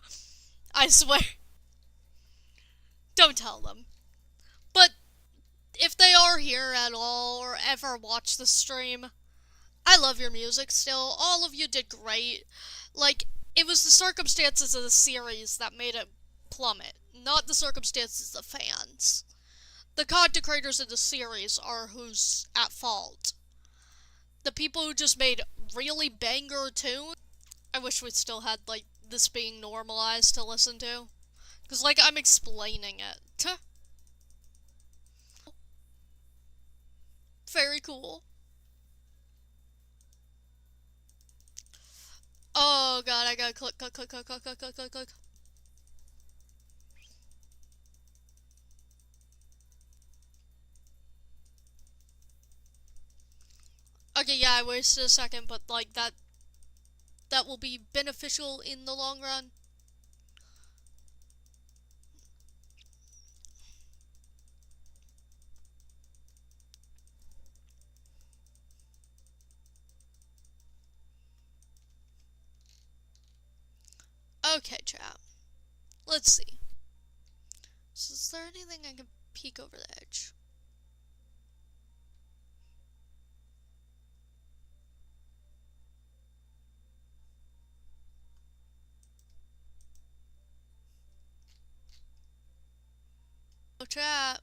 I swear. Don't tell them. But, if they are here at all, or ever watch the stream, I love your music still. All of you did great. Like, it was the circumstances of the series that made it plummet, not the circumstances of fans. The content creators in the series are who's at fault. The people who just made really banger tunes, I wish we still had, like, this being normalized to listen to. Because, like, I'm explaining it. Very cool. Oh god, I gotta click. Okay, yeah, I wasted a second, but like that will be beneficial in the long run. Okay, chat. Let's see. So is there anything I can peek over the edge? Oh, chat.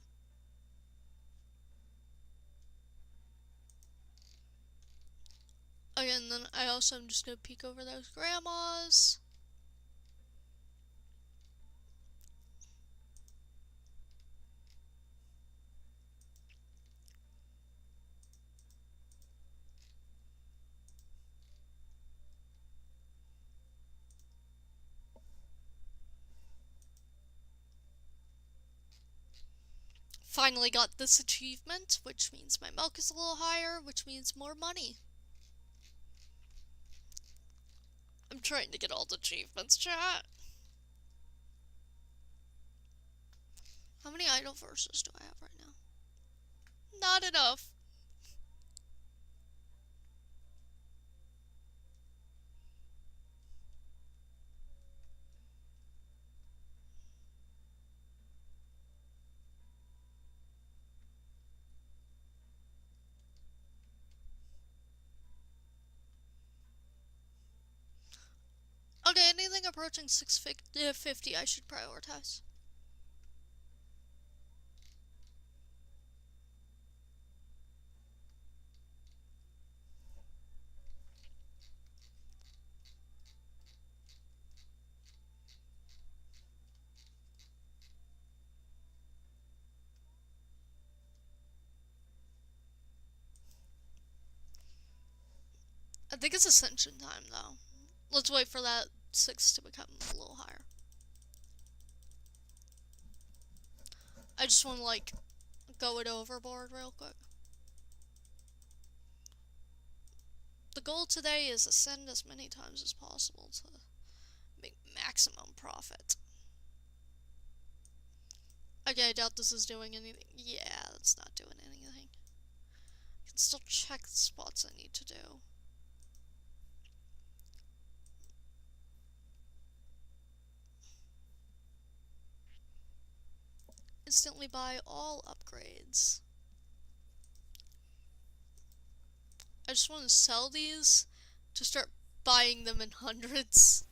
Okay, and then I also am just gonna peek over those grandmas. Finally got this achievement, which means my milk is a little higher, which means more money. I'm trying to get all the achievements, chat. How many idle verses do I have right now? Not enough. Okay, anything approaching 650 I should prioritize. I think it's ascension time, though. Let's wait for that 6 to become a little higher. I just want to, like, go it overboard real quick. The goal today is ascend as many times as possible to make maximum profit. Okay, I doubt this is doing anything. Yeah, that's not doing anything. I can still check the spots I need to do. Instantly buy all upgrades. I just want to sell these to start buying them in hundreds.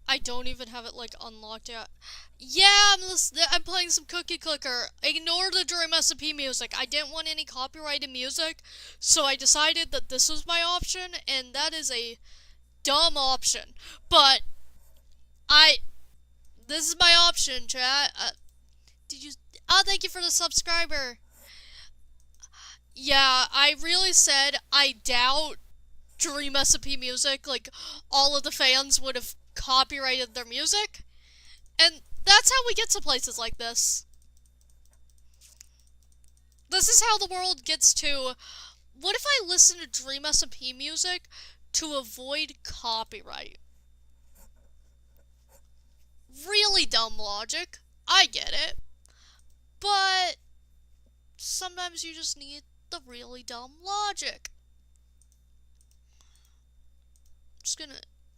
I don't even have it, like, unlocked yet. Yeah, I'm playing some Cookie Clicker. Ignore the Dream SMP music. I didn't want any copyrighted music, so I decided that this was my option, and that is a dumb option. But, this is my option, chat. Oh, thank you for the subscriber. Yeah, I really said I doubt Dream SMP music, like, all of the fans would have copyrighted their music. And that's how we get to places like this. This is how the world gets to, what if I listen to Dream SMP music to avoid copyright? Really dumb logic. I get it. But sometimes you just need the really dumb logic. I'm just gonna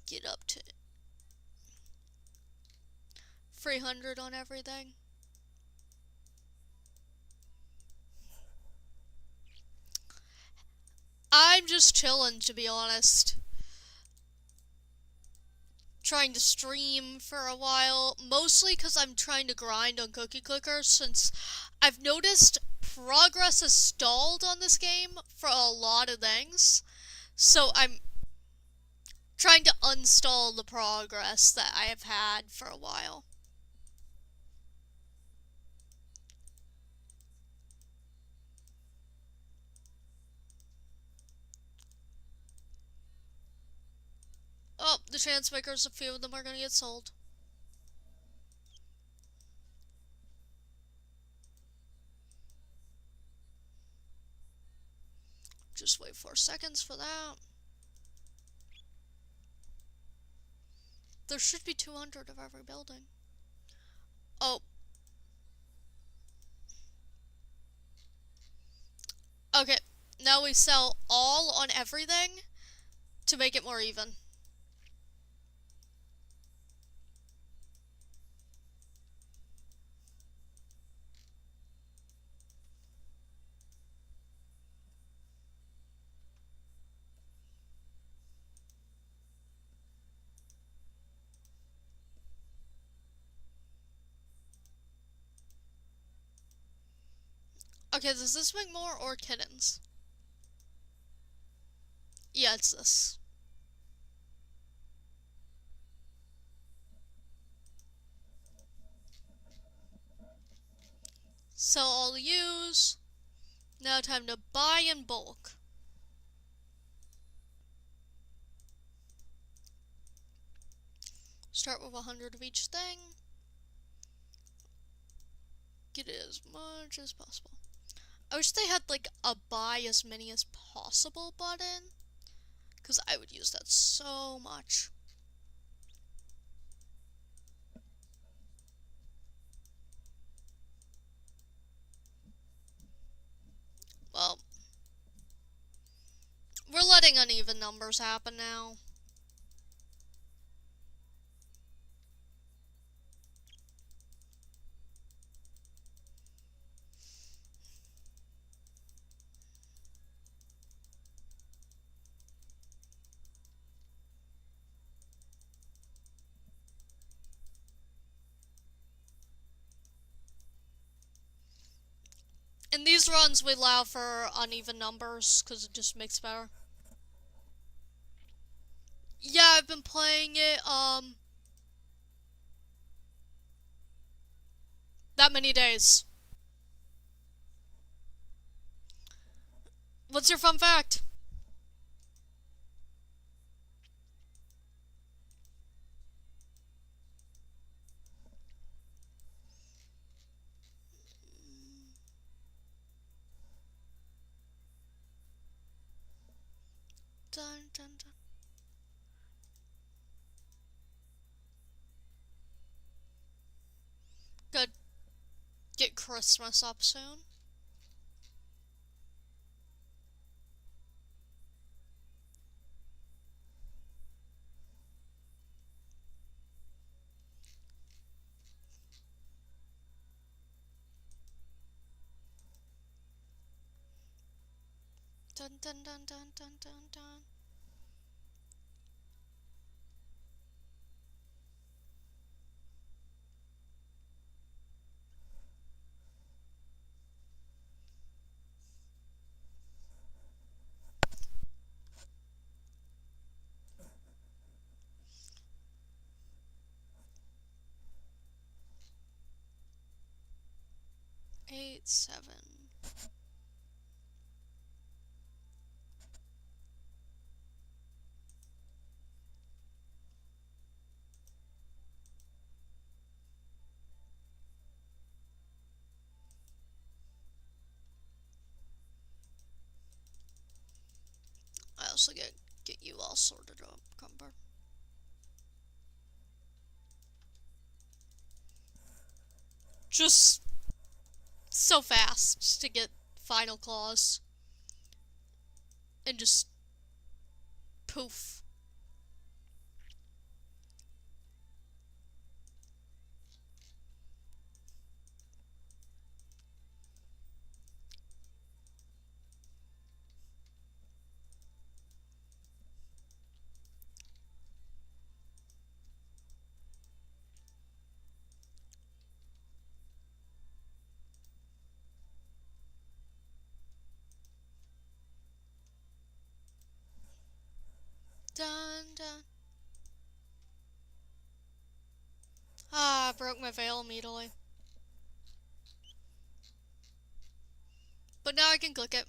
get up to 300 on everything. I'm just chilling, to be honest. Trying to stream for a while, mostly because I'm trying to grind on Cookie Clicker, since I've noticed progress has stalled on this game for a lot of things. So I'm trying to uninstall the progress that I have had for a while. Oh, the chance makers, a few of them are gonna get sold. Just wait 4 seconds for that. There should be 200 of every building. Oh. Okay, now we sell all on everything to make it more even. Okay, does this make more or kittens? Yeah, it's this. Sell all the U's. Now time to buy in bulk. Start with 100 of each thing. Get as much as possible. I wish they had, like, a buy as many as possible button, because I would use that so much. Well, we're letting uneven numbers happen now. In these runs, we allow for uneven numbers, because it just makes it better. Yeah, I've been playing it, that many days. What's your fun fact? Dun, dun, dun. Good. Get Christmas up soon. Dun dun dun dun dun dun dun. 8, 7. I also get you all sorted up, Cumber. Just so fast to get final clause. And just poof. Dun dun. Ah, I broke my veil immediately. But now I can click it.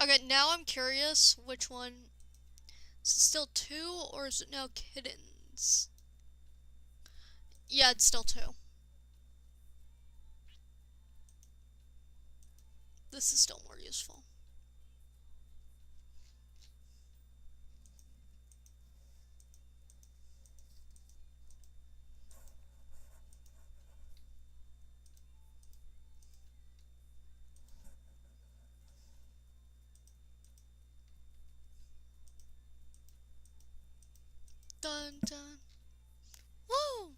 Okay, now I'm curious which one. Is it still 2 or is it now kittens? Yeah, it's still 2. This is still more useful. Dun dun. Woo!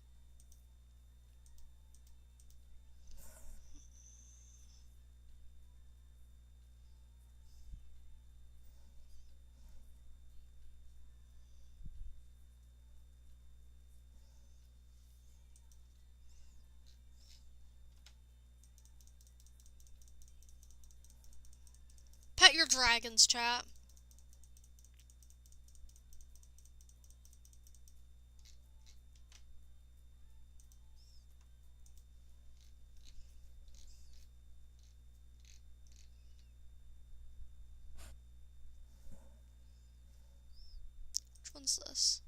Pet your dragons, chat. Which one's this?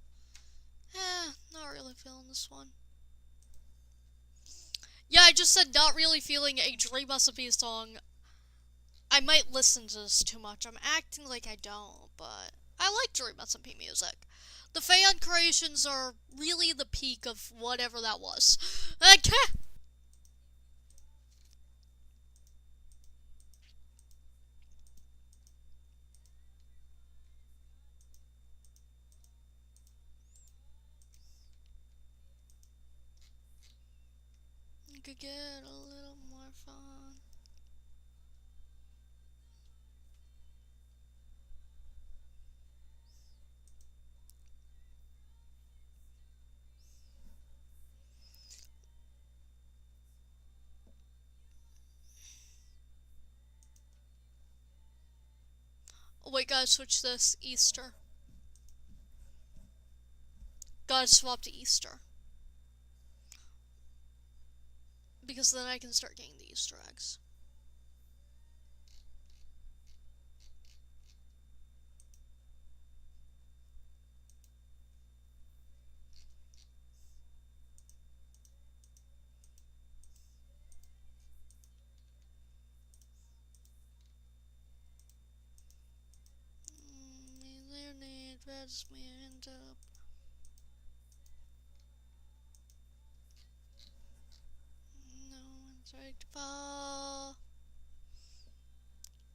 Not really feeling this one. Yeah, I just said not really feeling a Dream Recipe song. I might listen to this too much. I'm acting like I don't, but I like Dream Recipe music. The fan creations are really the peak of whatever that was. could get a little more fun. Oh, wait, gotta switch this. Easter. Gotta swap to Easter. Because then I can start getting the Easter eggs.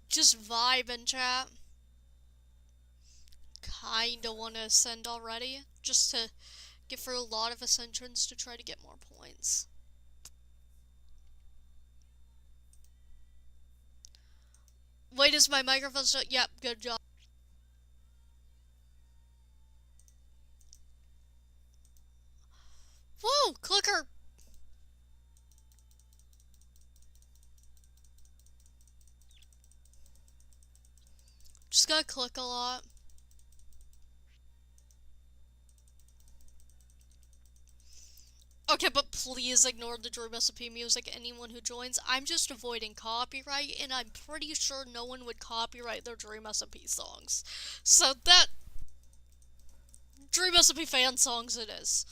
Just vibe and chat. Kinda wanna ascend already, just to get through a lot of ascensions to try to get more points. Wait, is my microphone still? Yep, good job. Whoa, clicker! Just gotta click a lot. Okay, but please ignore the Dream Recipe music, anyone who joins. I'm just avoiding copyright, and I'm pretty sure no one would copyright their Dream Recipe songs. So that... Dream Recipe fan songs it is.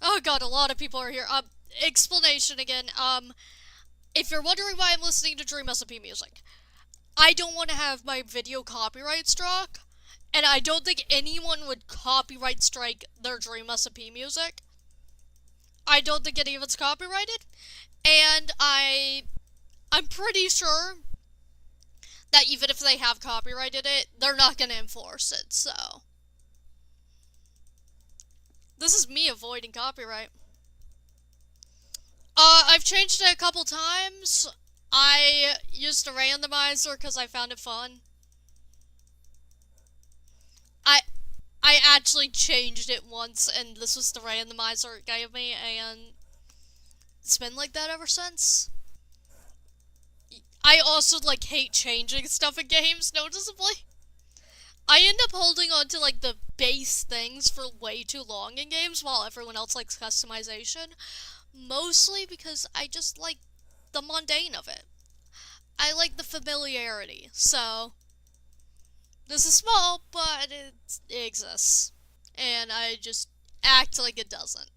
Oh god, a lot of people are here. Explanation again. If you're wondering why I'm listening to Dream Recipe music, I don't want to have my video copyright struck. And I don't think anyone would copyright strike their Dream Recipe music. I don't think any of it's copyrighted. And I'm pretty sure that even if they have copyrighted it, they're not going to enforce it, so. This is me avoiding copyright. I've changed it a couple times. I used a randomizer because I found it fun. I actually changed it once, and this was the randomizer it gave me, and it's been like that ever since. I also, like, hate changing stuff in games, noticeably. I end up holding on to, like, the base things for way too long in games, while everyone else likes customization. Mostly because I just like the mundane of it. I like the familiarity, so... This is small, but it exists. And I just act like it doesn't.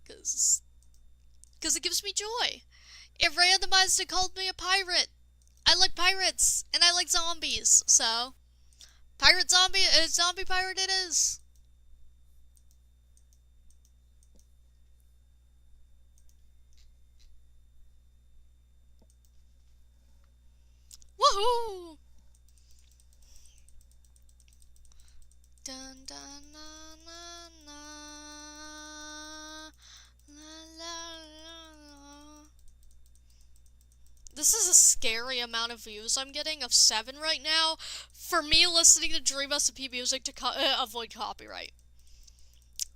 Because it gives me joy. It randomized and called me a pirate. I like pirates, and I like zombies, so... Zombie pirate it is. Woohoo! Dun dun na na na la la la. This is a scary amount of views I'm getting, of 7 right now, for me listening to Dream Recipe music to avoid copyright.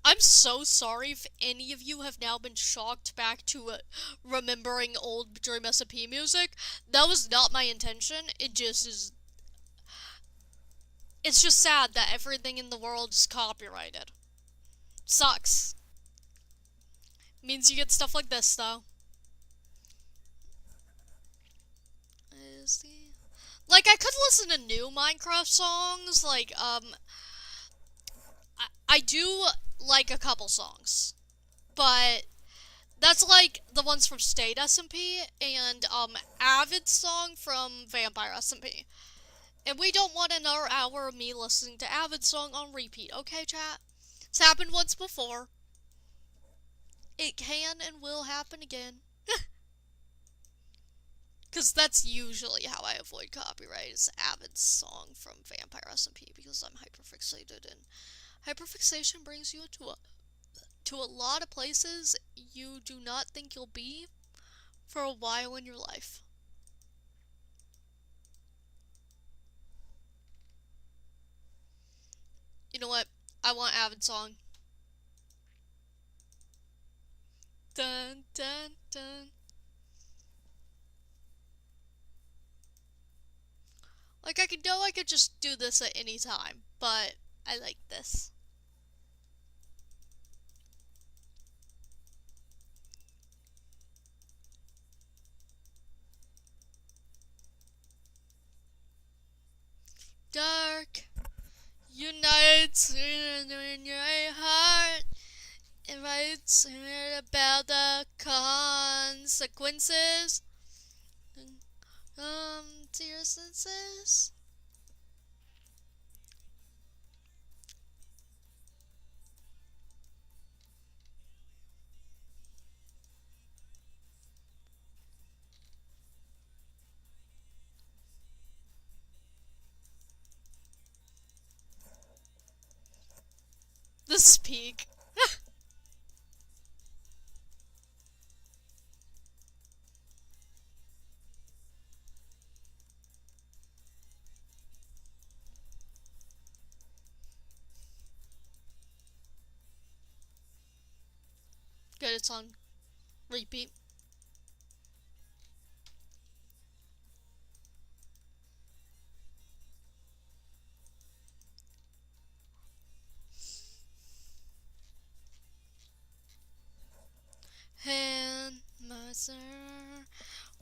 I'm so sorry if any of you have now been shocked back to remembering old Dream Recipe music. That was not my intention. It just is... It's just sad that everything in the world is copyrighted. Sucks. Means you get stuff like this, though. Like, I could listen to new Minecraft songs, like, I do like a couple songs, but that's like the ones from State SMP and, Avid's song from Vampire SMP. And we don't want another hour of me listening to Avid's song on repeat, okay, chat? It's happened once before. It can and will happen again. Because that's usually how I avoid copyright, is Avid's song from Vampire SMP, because I'm hyperfixated, and hyperfixation brings you into a to a lot of places you do not think you'll be for a while in your life. You know what? I want Avid song. Dun dun dun. Like, I know I could just do this at any time, but I like this. Dark unites in your heart. It writes about the consequences. To your senses. The speak. Good, it's on repeat. And my sir,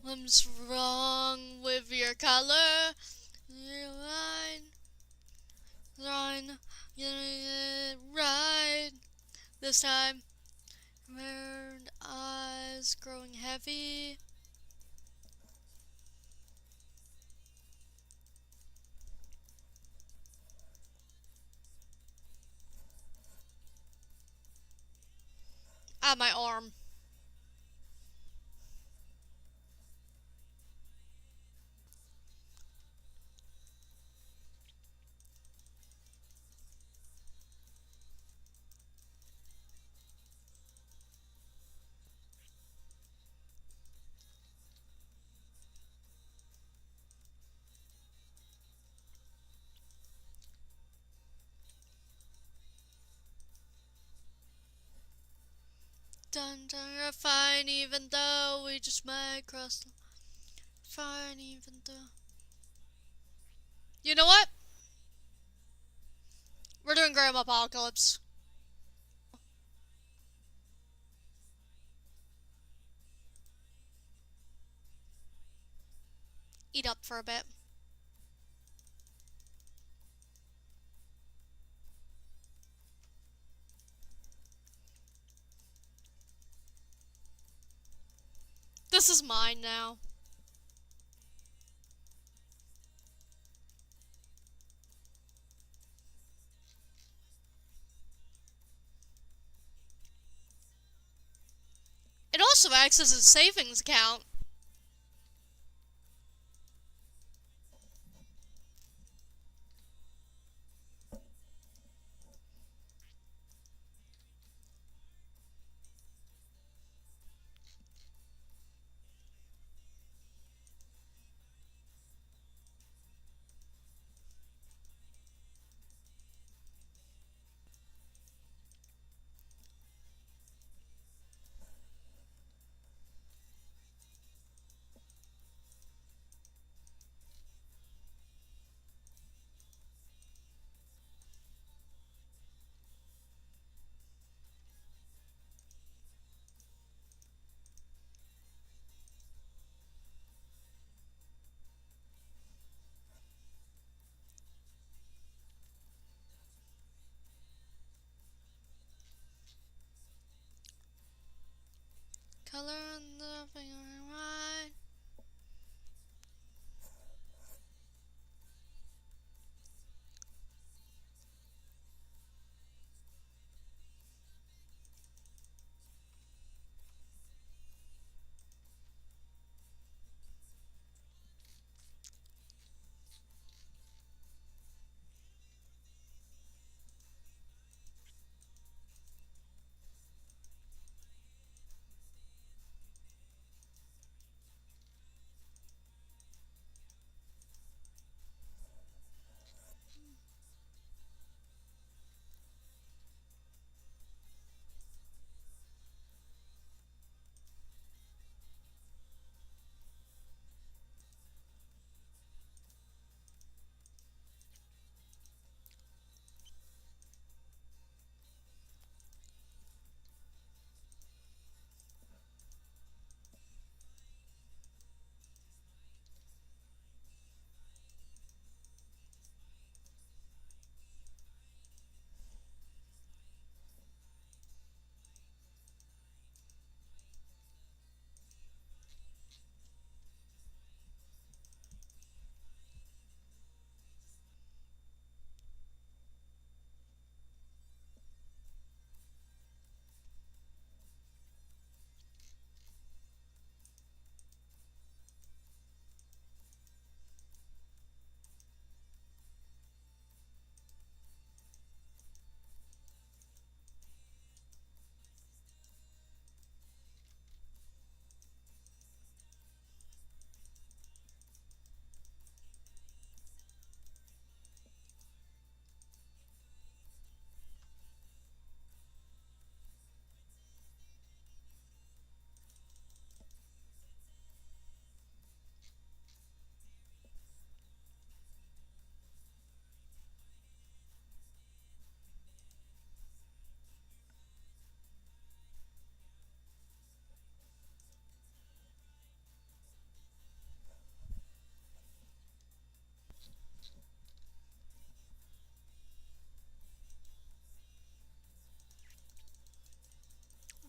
what's wrong with your color? Your line, right. This time, red eyes growing heavy. Ah, my arm. Dun dun, you're fine even though we just might cross the fine even though. You know what? We're doing Graham Apocalypse. Eat up for a bit. This is mine now. It also acts as a savings account.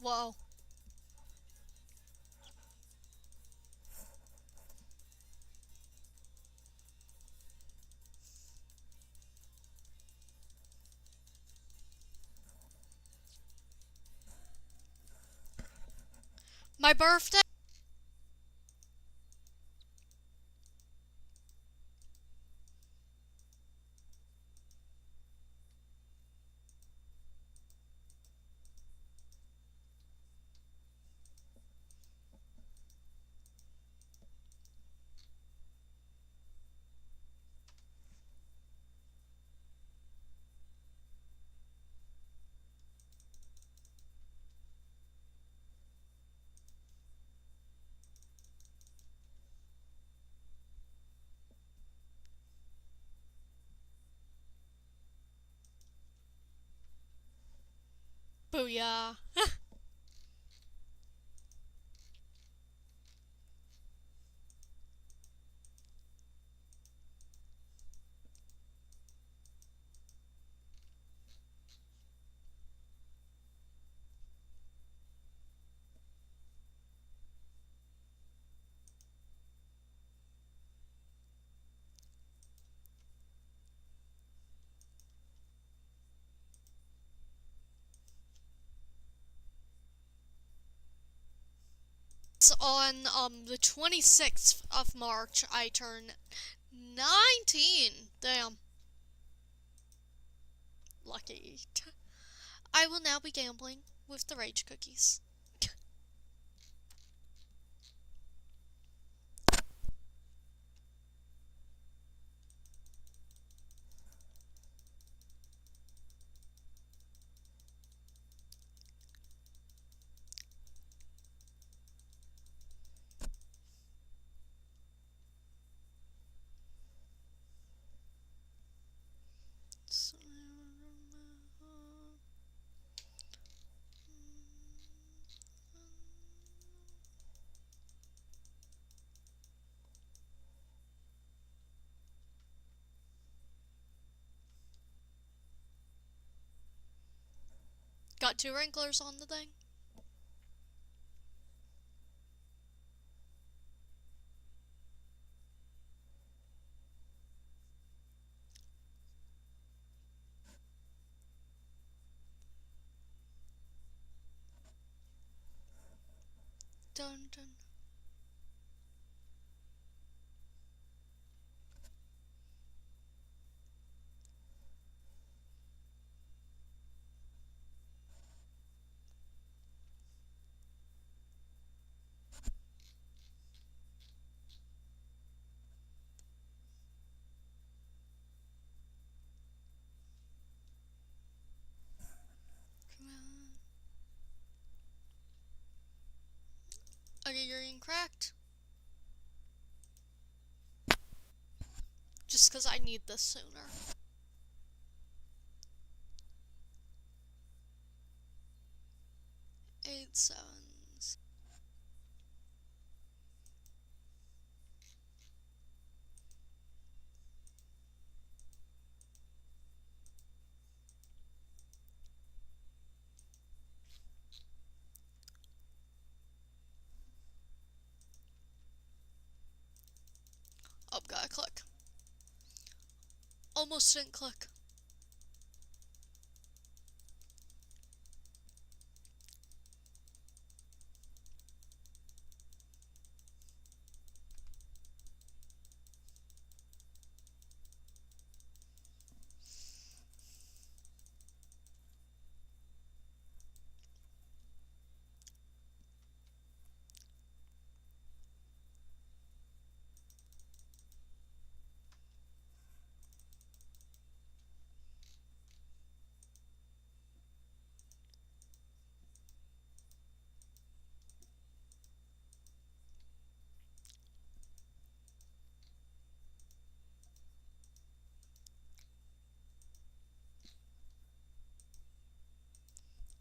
Whoa. My birthday? Booyah. So on the 26th of March, I turn 19. Damn. Lucky. I will now be gambling with the rage cookies. Got 2 wrinklers on the thing. Dun dun. Come on. Okay, you're getting cracked. Just because I need this sooner. 8 sevens. Oh, gotta click. Almost didn't click.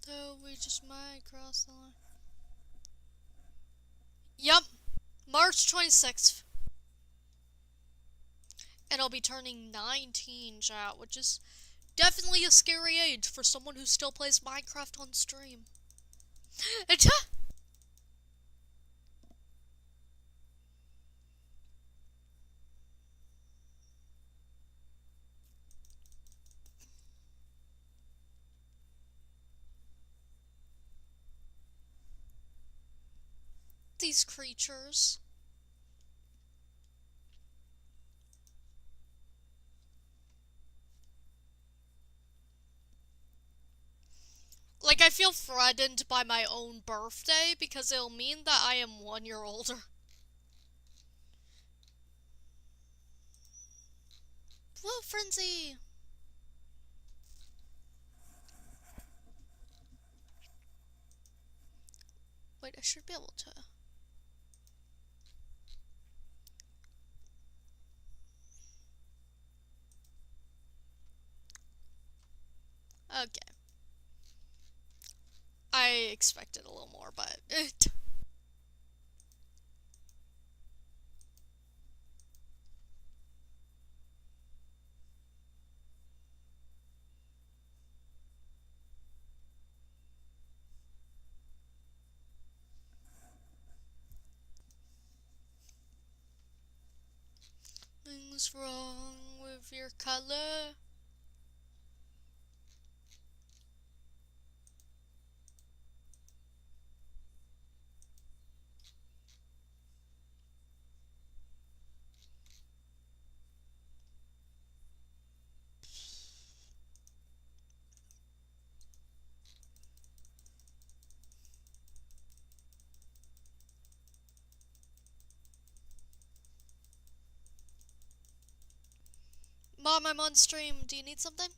Though we just might cross the line. Yep, March 26th. And I'll be turning 19, chat, which is definitely a scary age for someone who still plays Minecraft on stream. These creatures. Like, I feel threatened by my own birthday because it'll mean that I am 1 year older. Whoa, frenzy! Wait, I should be able to. Okay. I expected a little more, but... Things wrong with your color. Mom, I'm on stream. Do you need something?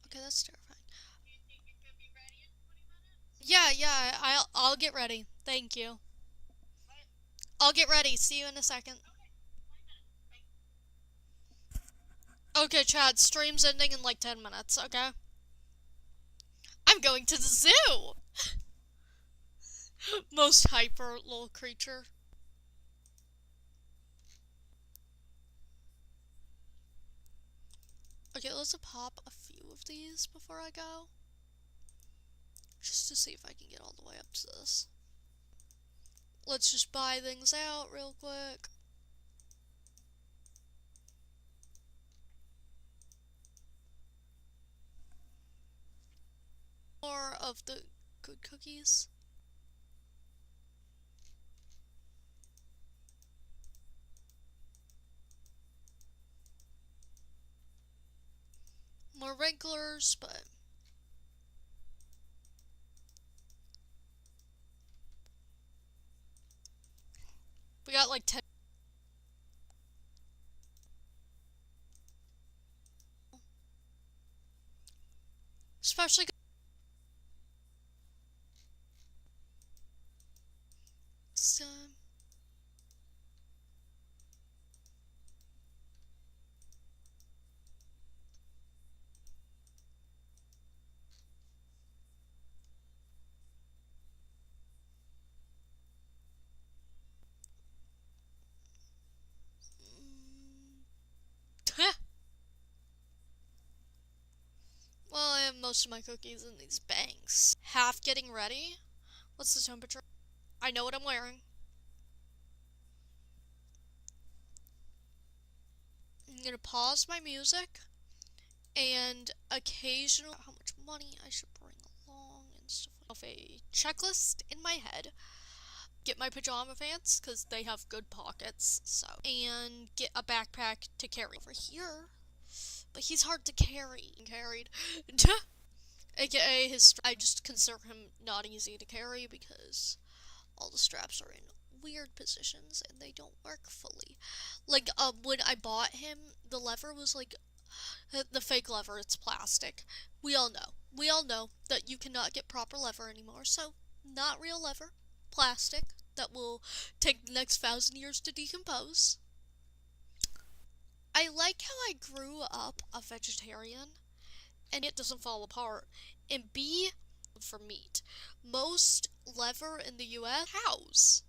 Okay, that's terrifying. Yeah, I'll get ready. Thank you. I'll get ready. See you in a second. Okay, Chad, stream's ending in like 10 minutes, okay? I'm going to the zoo! Most hyper little creature. Okay, let's pop a few of these before I go. Just to see if I can get all the way up to this. Let's just buy things out real quick. More of the good cookies. More regulars, but... we got like 10. Especially... so... well, I have most of my cookies in these banks. Half getting ready. What's the temperature? I know what I'm wearing. I'm gonna pause my music and occasionally how much money I should bring along and stuff like that. A checklist in my head. Get my pajama pants because they have good pockets, so, and get a backpack to carry over here. But he's hard to carry. Carried. AKA I just consider him not easy to carry because all the straps are in weird positions and they don't work fully. Like, when I bought him, the lever was like, the fake lever, it's plastic. We all know that you cannot get proper lever anymore, so not real lever, plastic, that will take the next 1,000 years to decompose. I like how I grew up a vegetarian, and it doesn't fall apart. And B, for meat. Most lever in the US, cows.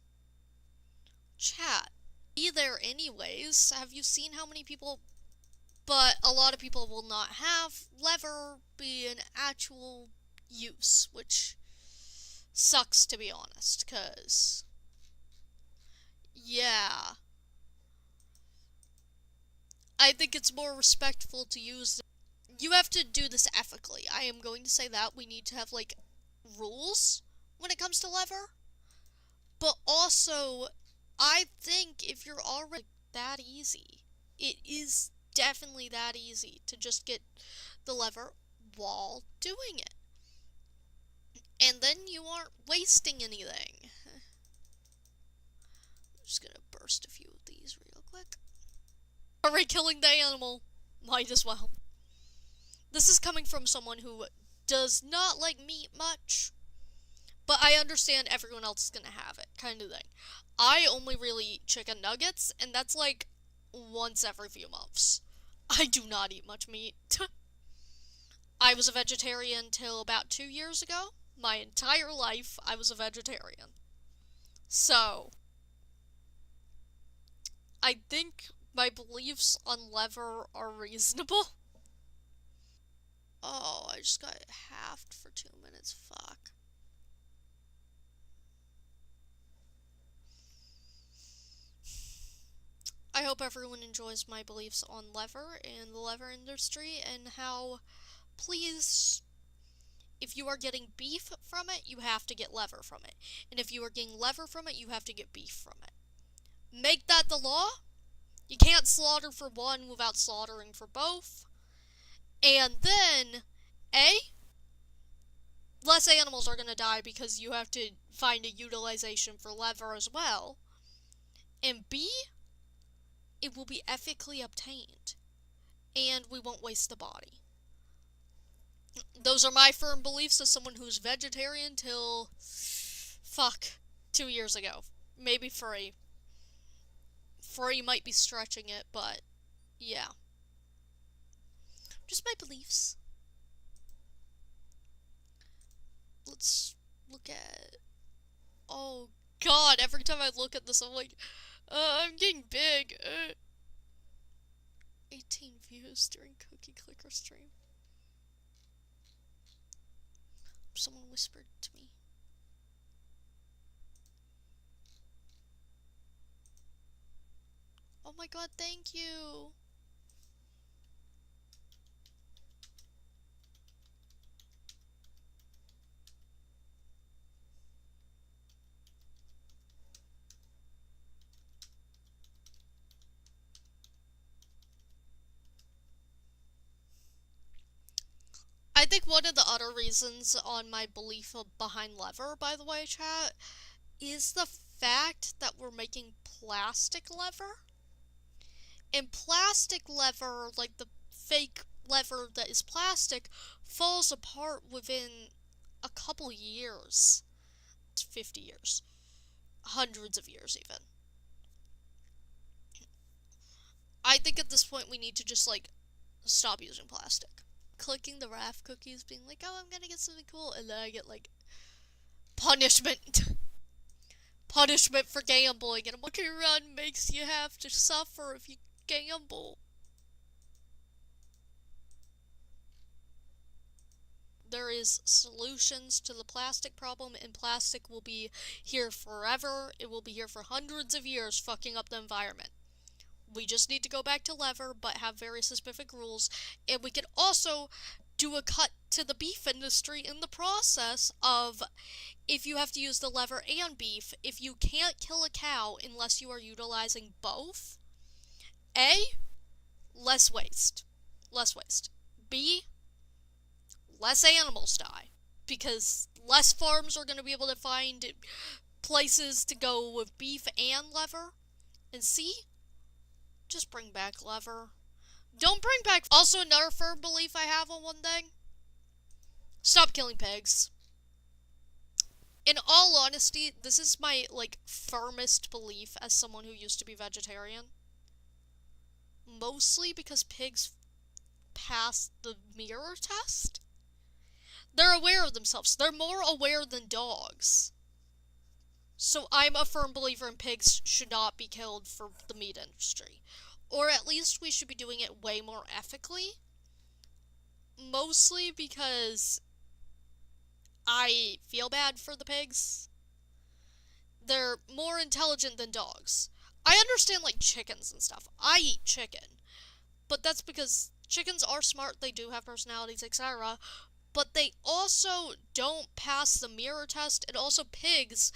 Chat. Be there anyways. Have you seen how many people? But a lot of people will not have lever be an actual use, which sucks to be honest, because yeah, I think it's more respectful to use. You have to do this ethically. I am going to say that we need to have like rules when it comes to lever, but also I think if you're already that easy, it is definitely that easy to just get the lever while doing it. And then you aren't wasting anything. I'm just gonna burst a few of these real quick. Alright, killing the animal. Might as well. This is coming from someone who does not like meat much, but I understand everyone else is gonna have it, kind of thing. I only really eat chicken nuggets, and that's like once every few months. I do not eat much meat. I was a vegetarian till about 2 years ago. My entire life, I was a vegetarian. So, I think my beliefs on lever are reasonable. Oh, I just got halved for 2 minutes. Fuck. I hope everyone enjoys my beliefs on lever and the lever industry and how, please, if you are getting beef from it, you have to get lever from it. And if you are getting lever from it, you have to get beef from it. Make that the law. You can't slaughter for one without slaughtering for both. And then, A, less animals are going to die because you have to find a utilization for lever as well. And B, it will be ethically obtained. And we won't waste the body. Those are my firm beliefs as someone who's vegetarian till, 2 years ago. Maybe 3. 3 might be stretching it, but yeah. Just my beliefs. Let's look at... Oh god, every time I look at this I'm like, I'm getting big. 18 views during Cookie Clicker stream. Someone whispered to me. Oh my god, thank you. I think one of the other reasons on my belief behind lever, by the way, chat, is the fact that we're making plastic lever. And plastic lever, like the fake lever that is plastic, falls apart within a couple years. 50 years. Hundreds of years, even. I think at this point we need to just, like, stop using plastic. Clicking the RAF cookies, being like, oh, I'm gonna get something cool, and then I get, like, punishment. Punishment for gambling, and a monkey run makes you have to suffer if you gamble. There is solutions to the plastic problem, and plastic will be here forever. It will be here for hundreds of years, fucking up the environment. We just need to go back to lever, but have very specific rules, and we can also do a cut to the beef industry in the process of, if you have to use the lever and beef, if you can't kill a cow unless you are utilizing both, A, less waste. Less waste. B, less animals die. Because less farms are going to be able to find places to go with beef and lever. And C, just bring back lever. Don't bring back... Also, another firm belief I have on one thing. Stop killing pigs. In all honesty, this is my, like, firmest belief as someone who used to be vegetarian. Mostly because pigs pass the mirror test. They're aware of themselves. They're more aware than dogs. So I'm a firm believer in pigs should not be killed for the meat industry. Or at least we should be doing it way more ethically. Mostly because I feel bad for the pigs. They're more intelligent than dogs. I understand, like, chickens and stuff. I eat chicken. But that's because chickens are smart, they do have personalities, etc. But they also don't pass the mirror test, and also pigs,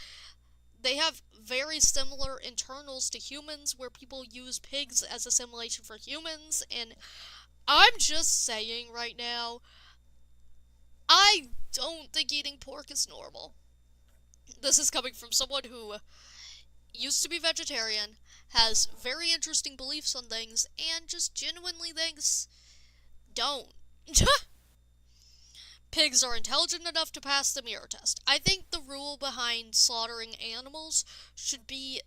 they have very similar internals to humans, where people use pigs as assimilation for humans, and I'm just saying right now, I don't think eating pork is normal. This is coming from someone who used to be vegetarian, has very interesting beliefs on things, and just genuinely thinks, don't. Pigs are intelligent enough to pass the mirror test. I think the rule behind slaughtering animals should be,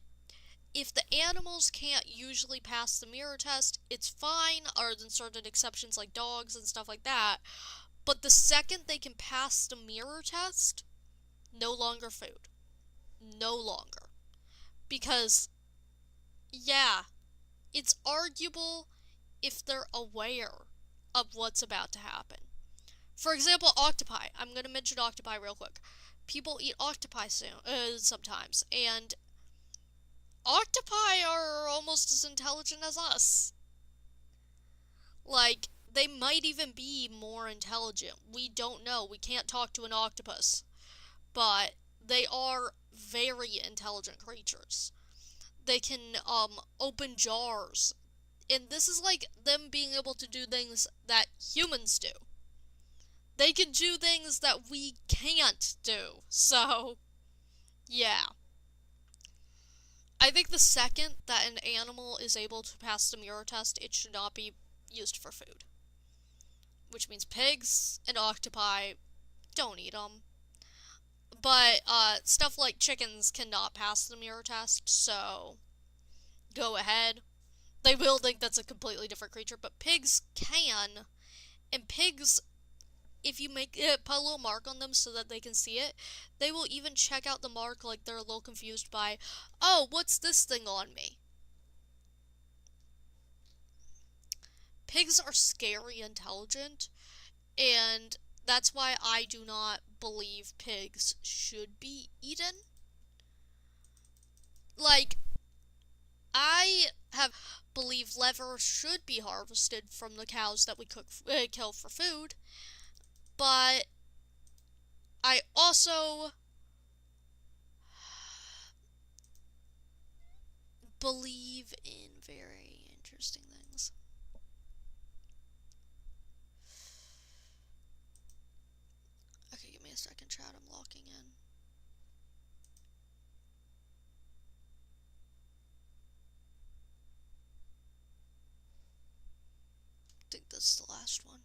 if the animals can't usually pass the mirror test, it's fine, other than certain exceptions like dogs and stuff like that. But the second they can pass the mirror test, no longer food. No longer. Because, yeah, it's arguable if they're aware of what's about to happen. For example, octopi. I'm going to mention octopi real quick. People eat octopi sometimes, and octopi are almost as intelligent as us. Like, they might even be more intelligent. We don't know. We can't talk to an octopus. But they are very intelligent creatures. They can open jars. And this is like them being able to do things that humans do. They can do things that we can't do. So, yeah. I think the second that an animal is able to pass the mirror test, it should not be used for food. Which means pigs and octopi, don't eat them. But stuff like chickens cannot pass the mirror test, so go ahead. They will think that's a completely different creature, but pigs can. And pigs, if you put a little mark on them so that they can see it, they will even check out the mark like they're a little confused by, oh, what's this thing on me? Pigs are scary intelligent, and that's why I do not believe pigs should be eaten. Like, I believe leather should be harvested from the cows that we kill for food, but I also believe in very interesting things. Okay, give me a second, chat. I'm locking in. I think this is the last one.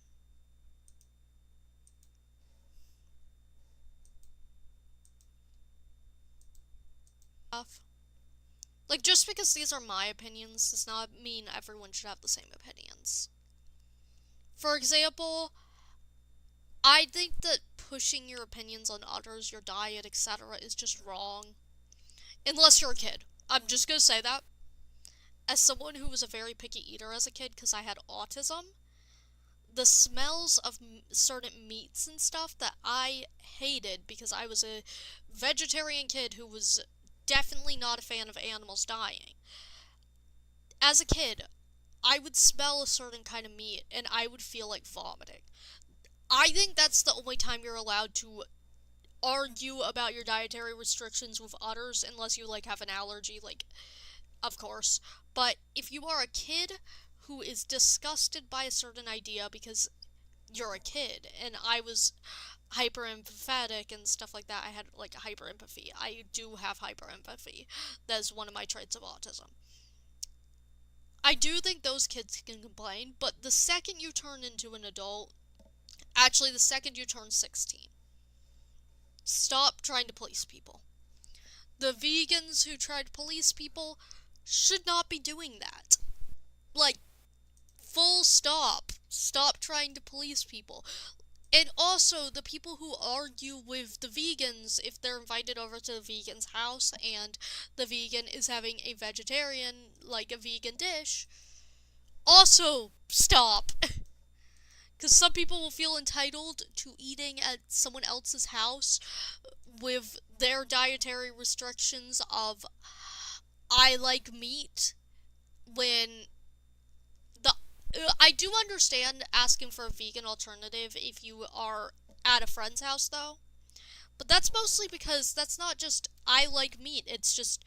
Like, just because these are my opinions does not mean everyone should have the same opinions. For example, I think that pushing your opinions on others, your diet, etc. is just wrong. Unless you're a kid. I'm just gonna say that. As someone who was a very picky eater as a kid because I had autism, the smells of certain meats and stuff that I hated because I was a vegetarian kid who was definitely not a fan of animals dying. As a kid, I would smell a certain kind of meat and I would feel like vomiting. I think that's the only time you're allowed to argue about your dietary restrictions with others unless you, like, have an allergy, like, of course. But if you are a kid who is disgusted by a certain idea because you're a kid, and I was hyper empathetic and stuff like that. I had, like, hyper empathy. I do have hyper empathy. That is one of my traits of autism. I do think those kids can complain, but the second you turn into an adult, actually the second you turn 16, stop trying to police people. The vegans who try to police people should not be doing that. Like, full stop. Stop trying to police people. And also, the people who argue with the vegans, if they're invited over to the vegan's house and the vegan is having a vegetarian, like a vegan dish, also stop. Because some people will feel entitled to eating at someone else's house with their dietary restrictions of, I like meat, when the I do understand asking for a vegan alternative if you are at a friend's house, though. But that's mostly because that's not just I like meat, it's just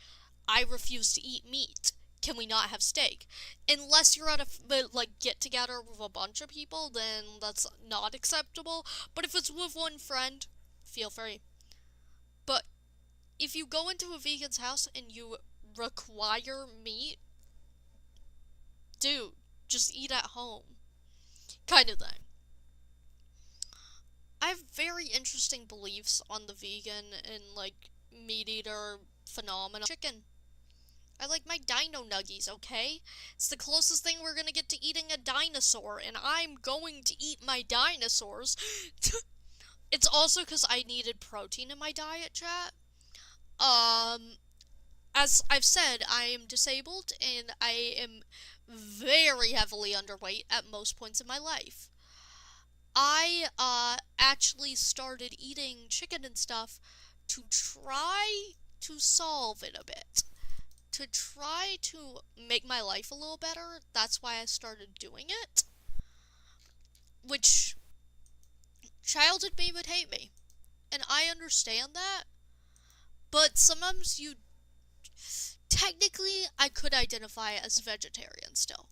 I refuse to eat meat. Can we not have steak? Unless you're at a get together with a bunch of people, then that's not acceptable. But if it's with one friend, feel free. But if you go into a vegan's house and you require meat, dude, just eat at home. Kind of thing. I have very interesting beliefs on the vegan and, meat eater phenomenon. Chicken. I like my dino nuggies, okay? It's the closest thing we're gonna get to eating a dinosaur, and I'm going to eat my dinosaurs. It's also because I needed protein in my diet, chat. As I've said, I am disabled, and I am very heavily underweight at most points in my life. I, actually started eating chicken and stuff to try to solve it a bit. To try to make my life a little better. That's why I started doing it. Which, childhood me would hate me. And I understand that. But sometimes technically, I could identify as vegetarian still.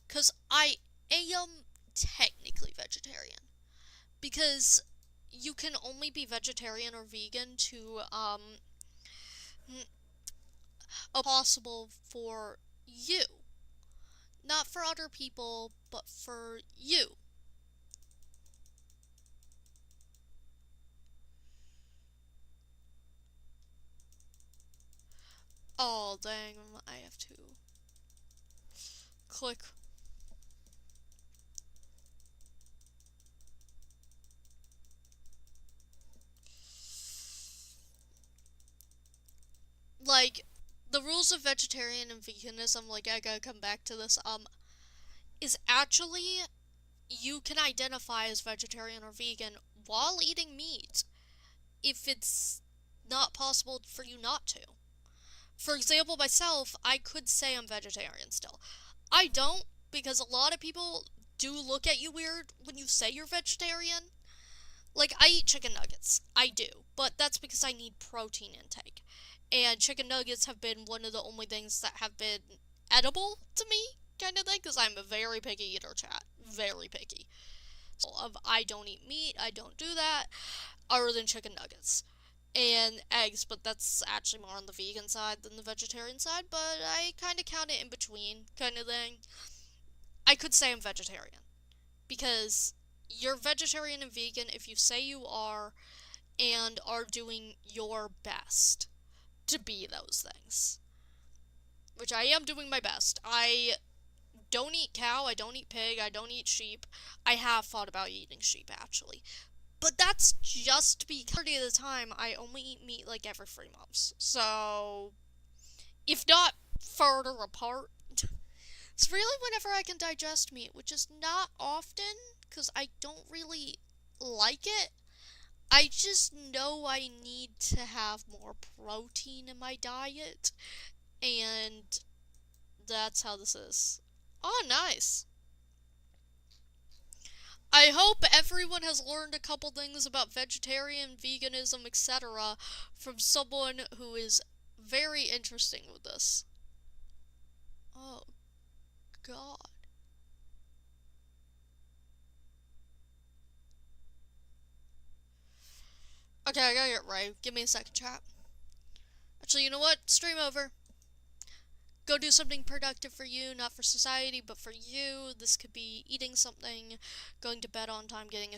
Because I am technically vegetarian. Because you can only be vegetarian or vegan to, possible for you. Not for other people, but for you. Oh, dang, I have to click. The rules of vegetarian and veganism, I gotta come back to this, is actually, you can identify as vegetarian or vegan while eating meat, if it's not possible for you not to. For example, myself, I could say I'm vegetarian still. I don't, because a lot of people do look at you weird when you say you're vegetarian. I eat chicken nuggets. I do. But that's because I need protein intake. And chicken nuggets have been one of the only things that have been edible to me, kind of thing, because I'm a very picky eater, chat. Very picky. So, I don't eat meat, I don't do that, other than chicken nuggets. And eggs, but that's actually more on the vegan side than the vegetarian side, but I kind of count it in between, kind of thing. I could say I'm vegetarian, because you're vegetarian and vegan if you say you are, and are doing your best to be those things. Which I am doing my best. I don't eat cow, I don't eat pig, I don't eat sheep. I have thought about eating sheep, actually. But that's just because of the time I only eat meat every 3 months. So, if not further apart, it's really whenever I can digest meat, which is not often, because I don't really like it. I just know I need to have more protein in my diet, and that's how this is. Oh, nice. I hope everyone has learned a couple things about vegetarian, veganism, etc. from someone who is very interesting with this. Oh, God. Okay, I gotta get right. Give me a second, chat. Actually, you know what? Stream over. Go do something productive for you, not for society, but for you. This could be eating something, going to bed on time, getting a